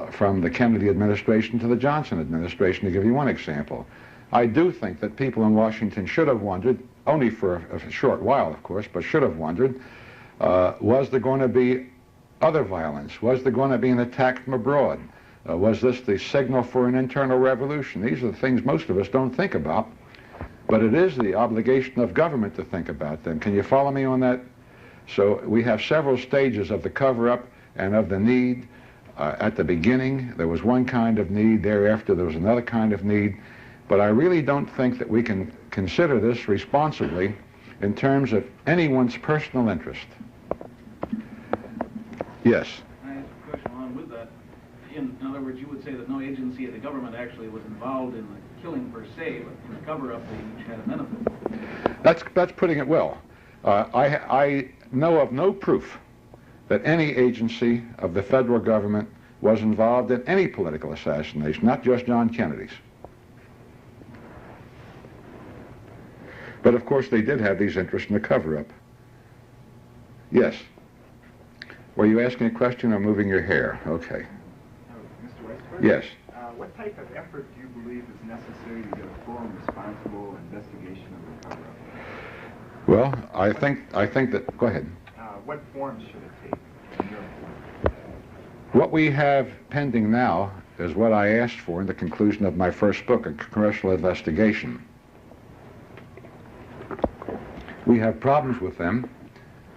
Speaker 3: from the Kennedy administration to the Johnson administration, to give you one example. I do think that people in Washington should have wondered, only for a short while, of course, but should have wondered, was there going to be other violence? Was there going to be an attack from abroad? Was this the signal for an internal revolution? These are the things most of us don't think about, but it is the obligation of government to think about them. Can you follow me on that? So we have several stages of the cover-up and of the need. At the beginning, there was one kind of need. Thereafter, there was another kind of need. But I really don't think that we can consider this responsibly in terms of anyone's personal interest. Yes?
Speaker 5: I ask a question along with that. In other words, you would say that no agency of the government actually was involved in the killing per se, but in the cover-up they each had a benefit.
Speaker 3: That's putting it well. I know of no proof that any agency of the federal government was involved in any political assassination, not just John Kennedy's. But of course they did have these interests in the cover-up. Yes. Were you asking a question or moving your hair? Okay.
Speaker 7: Mr. Weisberg?
Speaker 3: Yes.
Speaker 7: What type of effort do you believe is necessary to get a full and responsible investigation of the cover-up?
Speaker 3: Well, I think that, go ahead.
Speaker 7: What forms should it take? In your opinion?
Speaker 3: What we have pending now is what I asked for in the conclusion of my first book, a congressional investigation. We have problems with them,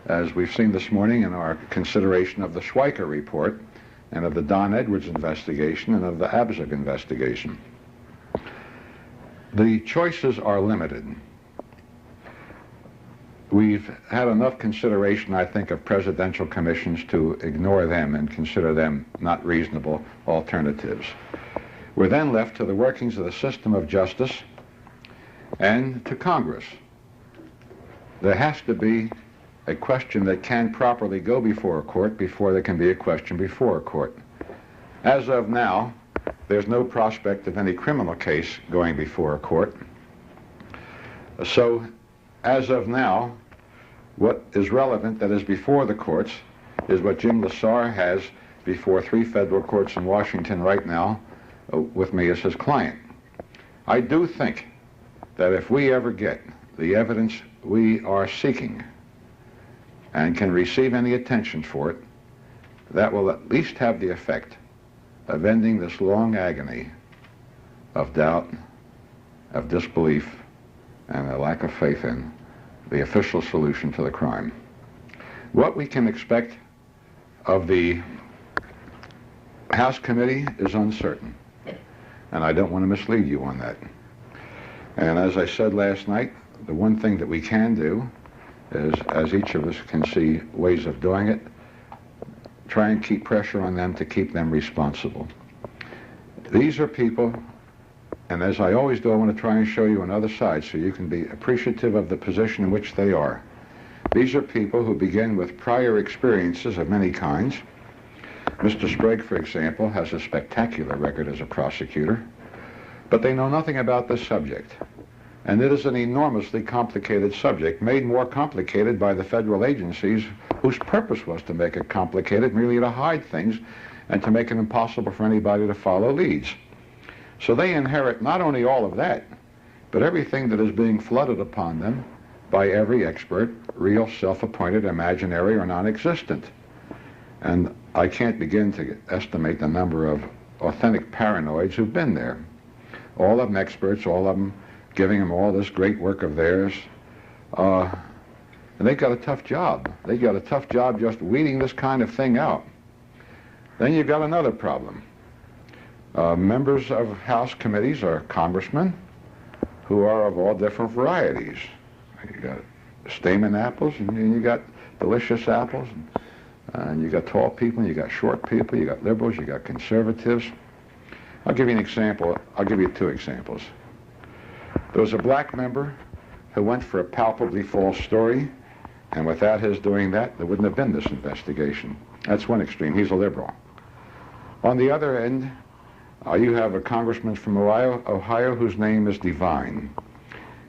Speaker 3: as we've seen this morning in our consideration of the Schweiker report and of the Don Edwards investigation and of the Abzug investigation. The choices are limited. We've had enough consideration, I think, of presidential commissions to ignore them and consider them not reasonable alternatives. We're then left to the workings of the system of justice and to Congress. There has to be a question that can properly go before a court before there can be a question before a court. As of now, there's no prospect of any criminal case going before a court. So, as of now, what is relevant that is before the courts is what Jim Lessar has before 3 federal courts in Washington right now with me as his client. I do think that if we ever get the evidence we are seeking and can receive any attention for it, that will at least have the effect of ending this long agony of doubt, of disbelief, and a lack of faith in the official solution to the crime. What we can expect of the House committee is uncertain, and I don't want to mislead you on that. And as I said last night, the one thing that we can do is, as each of us can see ways of doing it, try and keep pressure on them to keep them responsible. These are people, and as I always do, I want to try and show you another side so you can be appreciative of the position in which they are. These are people who begin with prior experiences of many kinds. Mr. Sprague, for example, has a spectacular record as a prosecutor, but they know nothing about this subject. And it is an enormously complicated subject, made more complicated by the federal agencies whose purpose was to make it complicated, merely to hide things and to make it impossible for anybody to follow leads. So they inherit not only all of that, but everything that is being flooded upon them by every expert, real, self-appointed, imaginary, or non-existent. And I can't begin to estimate the number of authentic paranoids who've been there. All of them experts, all of them giving them all this great work of theirs. And they've got a tough job. They've got a tough job just weeding this kind of thing out. Then you've got another problem. Members of House committees are congressmen who are of all different varieties. You got stamen apples, and you got delicious apples, and you got tall people, and you got short people, you got liberals, you got conservatives. I'll give you an example. I'll give you 2 examples. There was a black member who went for a palpably false story, and without his doing that, there wouldn't have been this investigation. That's one extreme. He's a liberal. On the other end, you have a congressman from Ohio whose name is Devine.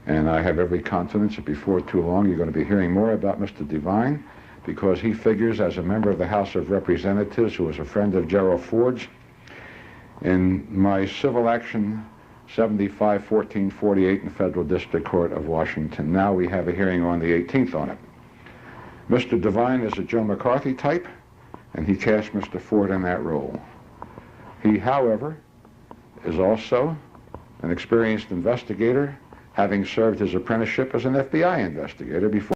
Speaker 3: And I have every confidence that before too long you're going to be hearing more about Mr. Devine, because he figures as a member of the House of Representatives who was a friend of Gerald Ford's. In my civil action 75-1448 in Federal District Court of Washington. Now we have a hearing on the 18th on it. Mr. Devine is a Joe McCarthy type, and he cast Mr. Ford in that role. He, however, is also an experienced investigator, having served his apprenticeship as an FBI investigator before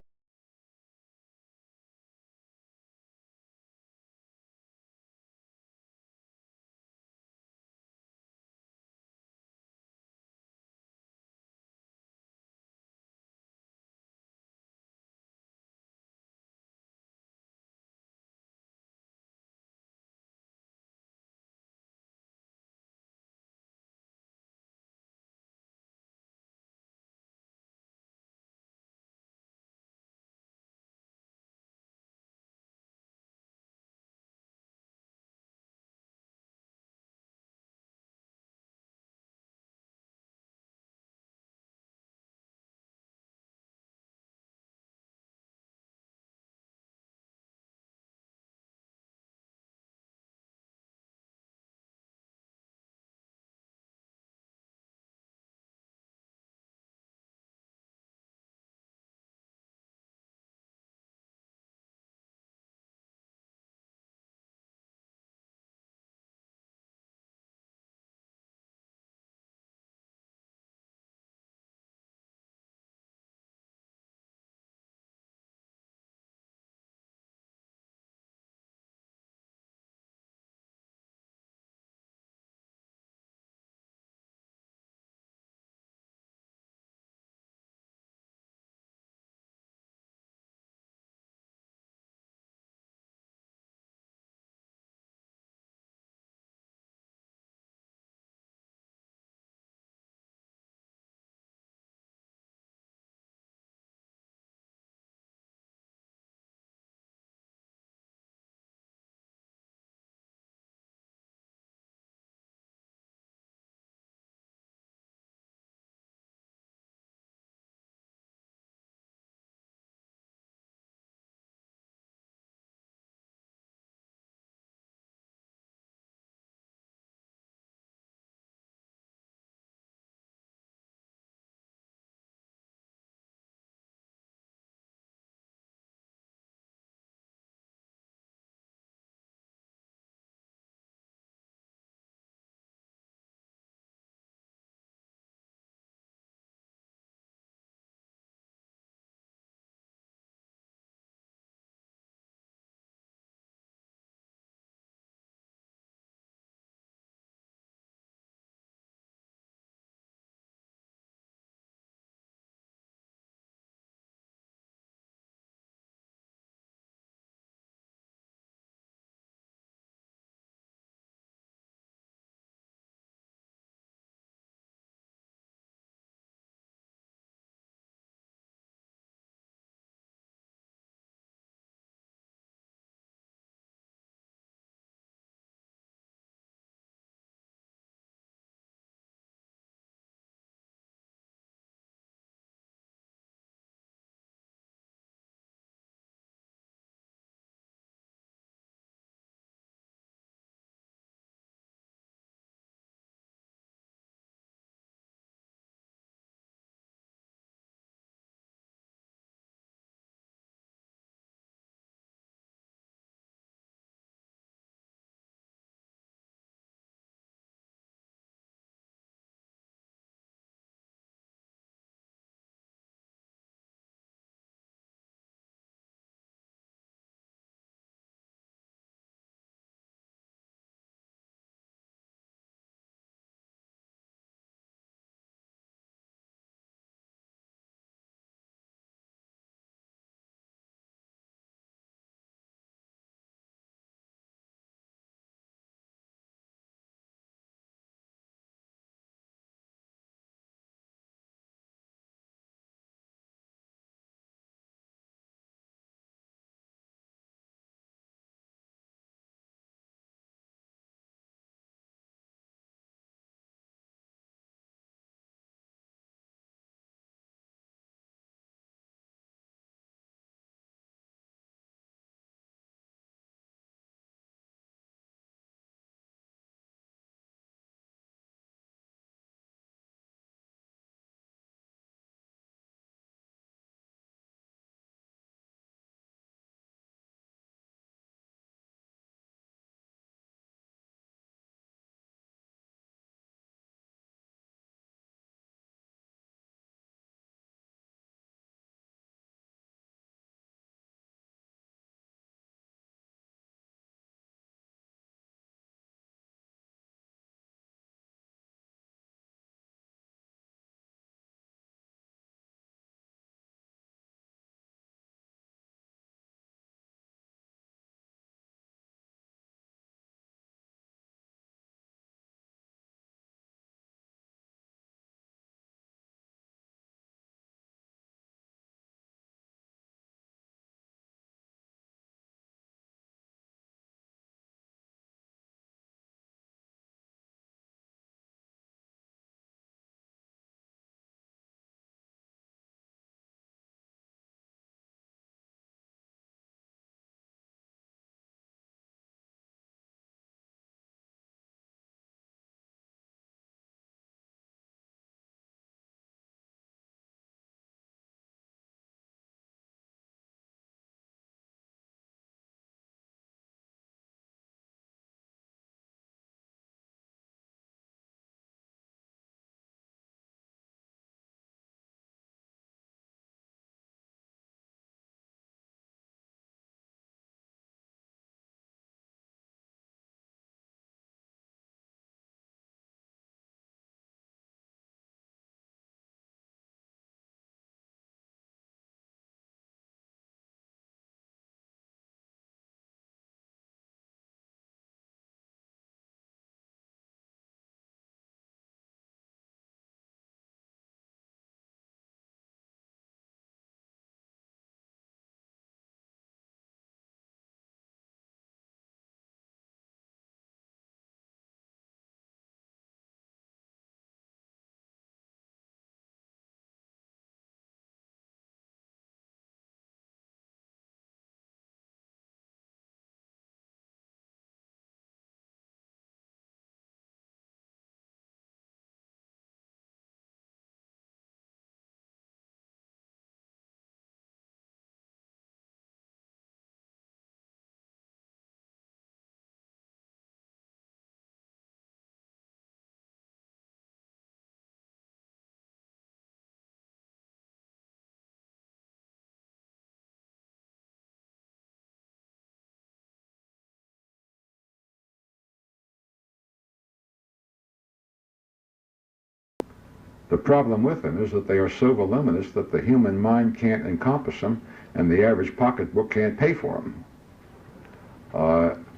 Speaker 3: The problem with them is that they are so voluminous that the human mind can't encompass them, and the average pocketbook can't pay for them.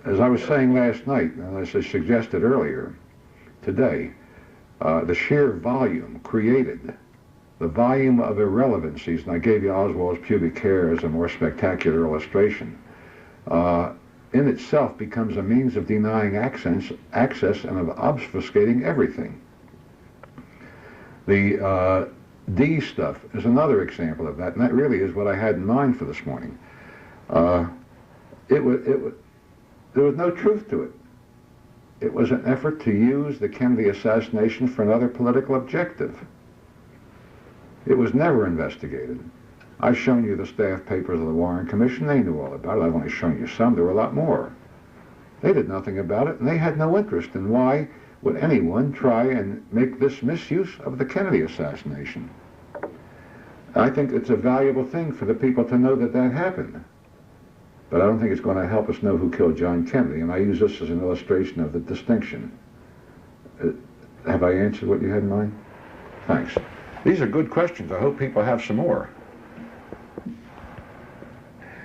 Speaker 3: As I was saying last night, and as I suggested earlier today, the sheer volume created, the volume of irrelevancies, and I gave you Oswald's pubic hair as a more spectacular illustration, in itself becomes a means of denying access and of obfuscating everything. The D stuff is another example of that, and that really is what I had in mind for this morning. There was no truth to it. It was an effort to use the Kennedy assassination for another political objective. It was never investigated. I've shown you the staff papers of the Warren Commission. They knew all about it. I've only shown you some. There were a lot more. They did nothing about it, and they had no interest in why would anyone try and make this misuse of the Kennedy assassination. I think it's a valuable thing for the people to know that that happened. But I don't think it's going to help us know who killed John Kennedy, and I use this as an illustration of the distinction. Have I answered what you had in mind? Thanks. These are good questions. I hope people have some more.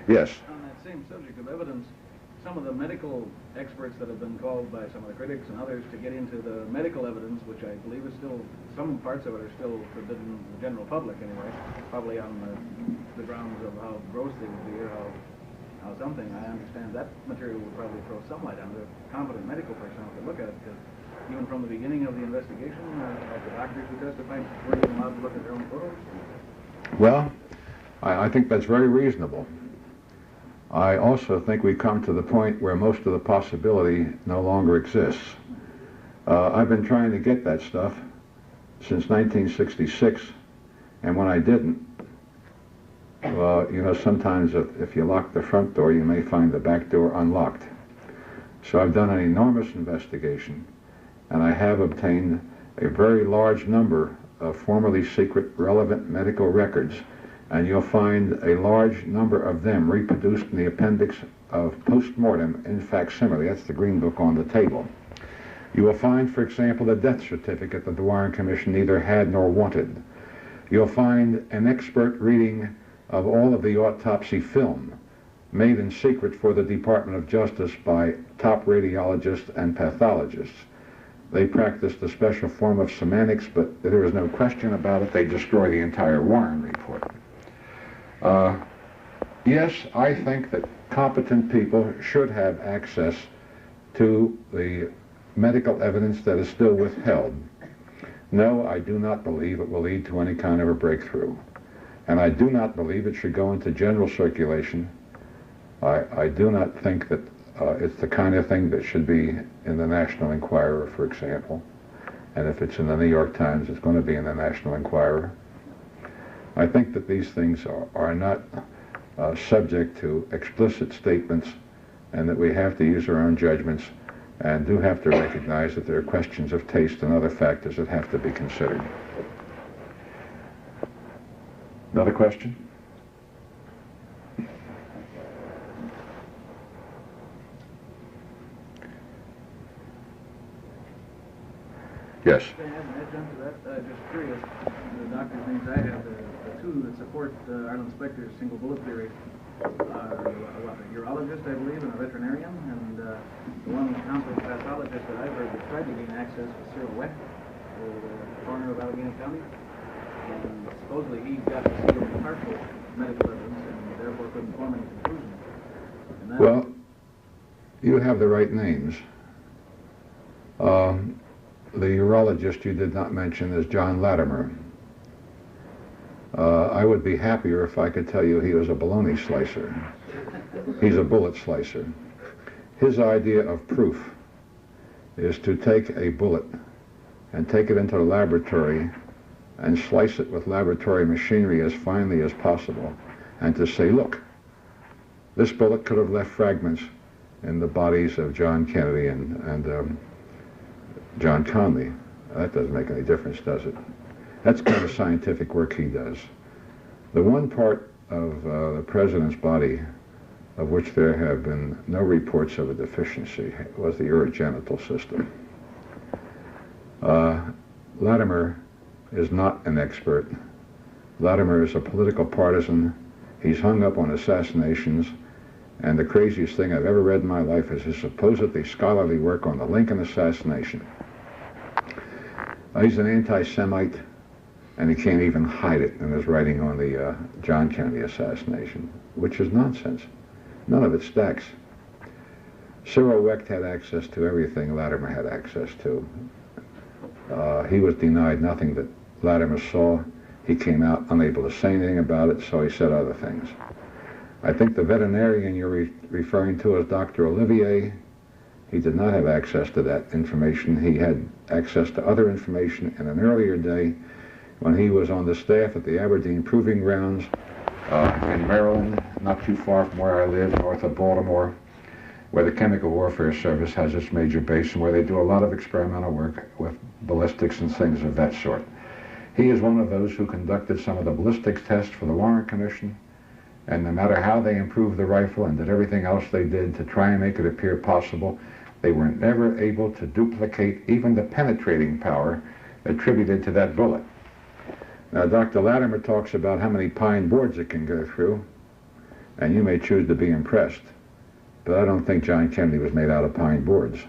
Speaker 3: Yes?
Speaker 5: On that same subject of evidence, some of the medical experts that have been called by some of the critics and others to get into the medical evidence, which I believe is still, some parts of it are still forbidden to the general public anyway, probably on the grounds of how gross they would be or how something. I understand that material would probably throw some light on it. Competent medical personnel could look at it, because even from the beginning of the investigation, the doctors who testified weren't even allowed to look at their own photos.
Speaker 3: Well, I think that's very reasonable. I also think we come to the point where most of the possibility no longer exists. I've been trying to get that stuff since 1966, and when I didn't, well, you know, sometimes if you lock the front door, you may find the back door unlocked. So I've done an enormous investigation, and I have obtained a very large number of formerly secret relevant medical records, and you'll find a large number of them reproduced in the appendix of post-mortem in facsimile. That's the green book on the table. You will find, for example, the death certificate that the Warren Commission neither had nor wanted. You'll find an expert reading of all of the autopsy film made in secret for the Department of Justice by top radiologists and pathologists. They practiced a special form of semantics, but there is no question about it. They destroy the entire Warren report. Yes, I think that competent people should have access to the medical evidence that is still withheld. No, I do not believe it will lead to any kind of a breakthrough. And I do not believe it should go into general circulation. I do not think that it's the kind of thing that should be in the National Enquirer, for example. And if it's in the New York Times, it's going to be in the National Enquirer. I think that these things are not subject to explicit statements, and that we have to use our own judgments, and do have to recognize that there are questions of taste and other factors that have to be considered. Another question? Yes.
Speaker 5: Can I add an adjunct to that? Just curious, the doctor's names I have, the two that support Arnold Specter's single bullet theory are a urologist, I believe, and a veterinarian, and the one competent pathologist that I've heard that tried to gain access was Cyril Wett, the coroner of Allegheny County. And supposedly he got to see only partial medical evidence and therefore couldn't form any conclusion.
Speaker 3: Well, you have the right names. The urologist you did not mention is John Latimer. I would be happier if I could tell you he was a bologna slicer. He's a bullet slicer. His idea of proof is to take a bullet and take it into a laboratory and slice it with laboratory machinery as finely as possible, and to say, look, this bullet could have left fragments in the bodies of John Kennedy and John Conley. That doesn't make any difference, does it? That's kind of scientific work he does. The one part of the president's body of which there have been no reports of a deficiency was the urogenital system. Latimer is not an expert. Latimer is a political partisan. He's hung up on assassinations, and the craziest thing I've ever read in my life is his supposedly scholarly work on the Lincoln assassination. He's an anti-Semite, and he can't even hide it in his writing on the John Kennedy assassination, which is nonsense. None of it stacks. Cyril Wecht had access to everything Latimer had access to. He was denied nothing that Latimer saw. He came out unable to say anything about it, so he said other things. I think the veterinarian you're referring to is Dr. Olivier. He did not have access to that information. He had access to other information in an earlier day when he was on the staff at the Aberdeen Proving Grounds in Maryland, not too far from where I live, north of Baltimore, where the Chemical Warfare Service has its major base and where they do a lot of experimental work with ballistics and things of that sort. He is one of those who conducted some of the ballistics tests for the Warren Commission, and no matter how they improved the rifle and did everything else they did to try and make it appear possible, they were never able to duplicate even the penetrating power attributed to that bullet. Now, Dr. Latimer talks about how many pine boards it can go through, and you may choose to be impressed, but I don't think John Kennedy was made out of pine boards.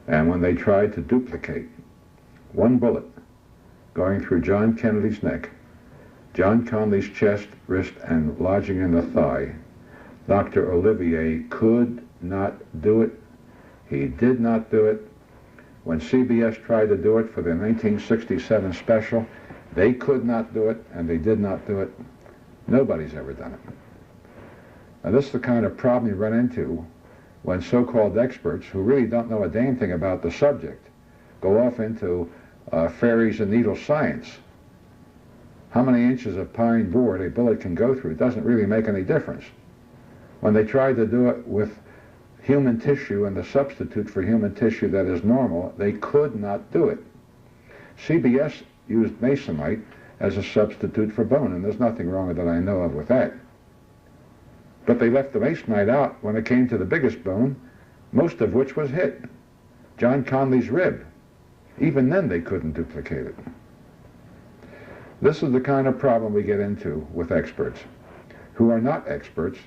Speaker 3: And when they tried to duplicate one bullet going through John Kennedy's neck, John Conley's chest, wrist, and lodging in the thigh, Dr. Olivier could not do it. He did not do it. When CBS tried to do it for their 1967 special, they could not do it, and they did not do it. Nobody's ever done it. Now, this is the kind of problem you run into when so-called experts who really don't know a damn thing about the subject go off into fairies and needle science. How many inches of pine board a bullet can go through doesn't really make any difference. When they tried to do it with human tissue and the substitute for human tissue that is normal, they could not do it. CBS used masonite as a substitute for bone, and there's nothing wrong that I know of with that. But they left the masonite out when it came to the biggest bone, most of which was hit, John Conley's rib. Even then they couldn't duplicate it. This is the kind of problem we get into with experts, who are not experts,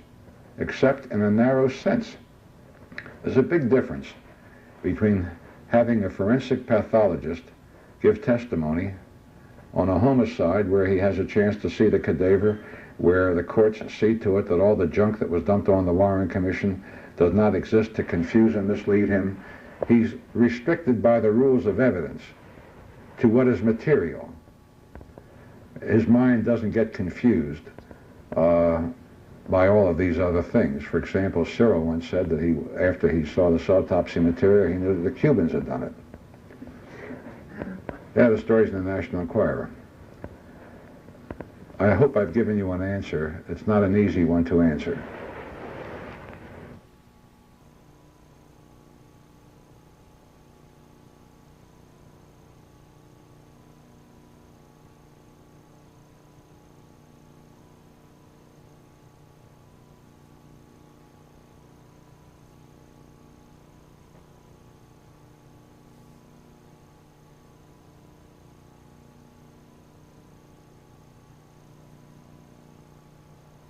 Speaker 3: except in a narrow sense. There's a big difference between having a forensic pathologist give testimony on a homicide where he has a chance to see the cadaver, where the courts see to it that all the junk that was dumped on the Warren Commission does not exist to confuse and mislead him. He's restricted by the rules of evidence to what is material. His mind doesn't get confused by all of these other things. For example, Cyril once said that after he saw the autopsy material, he knew that the Cubans had done it. Yeah, the story's in the National Enquirer. I hope I've given you an answer. It's not an easy one to answer.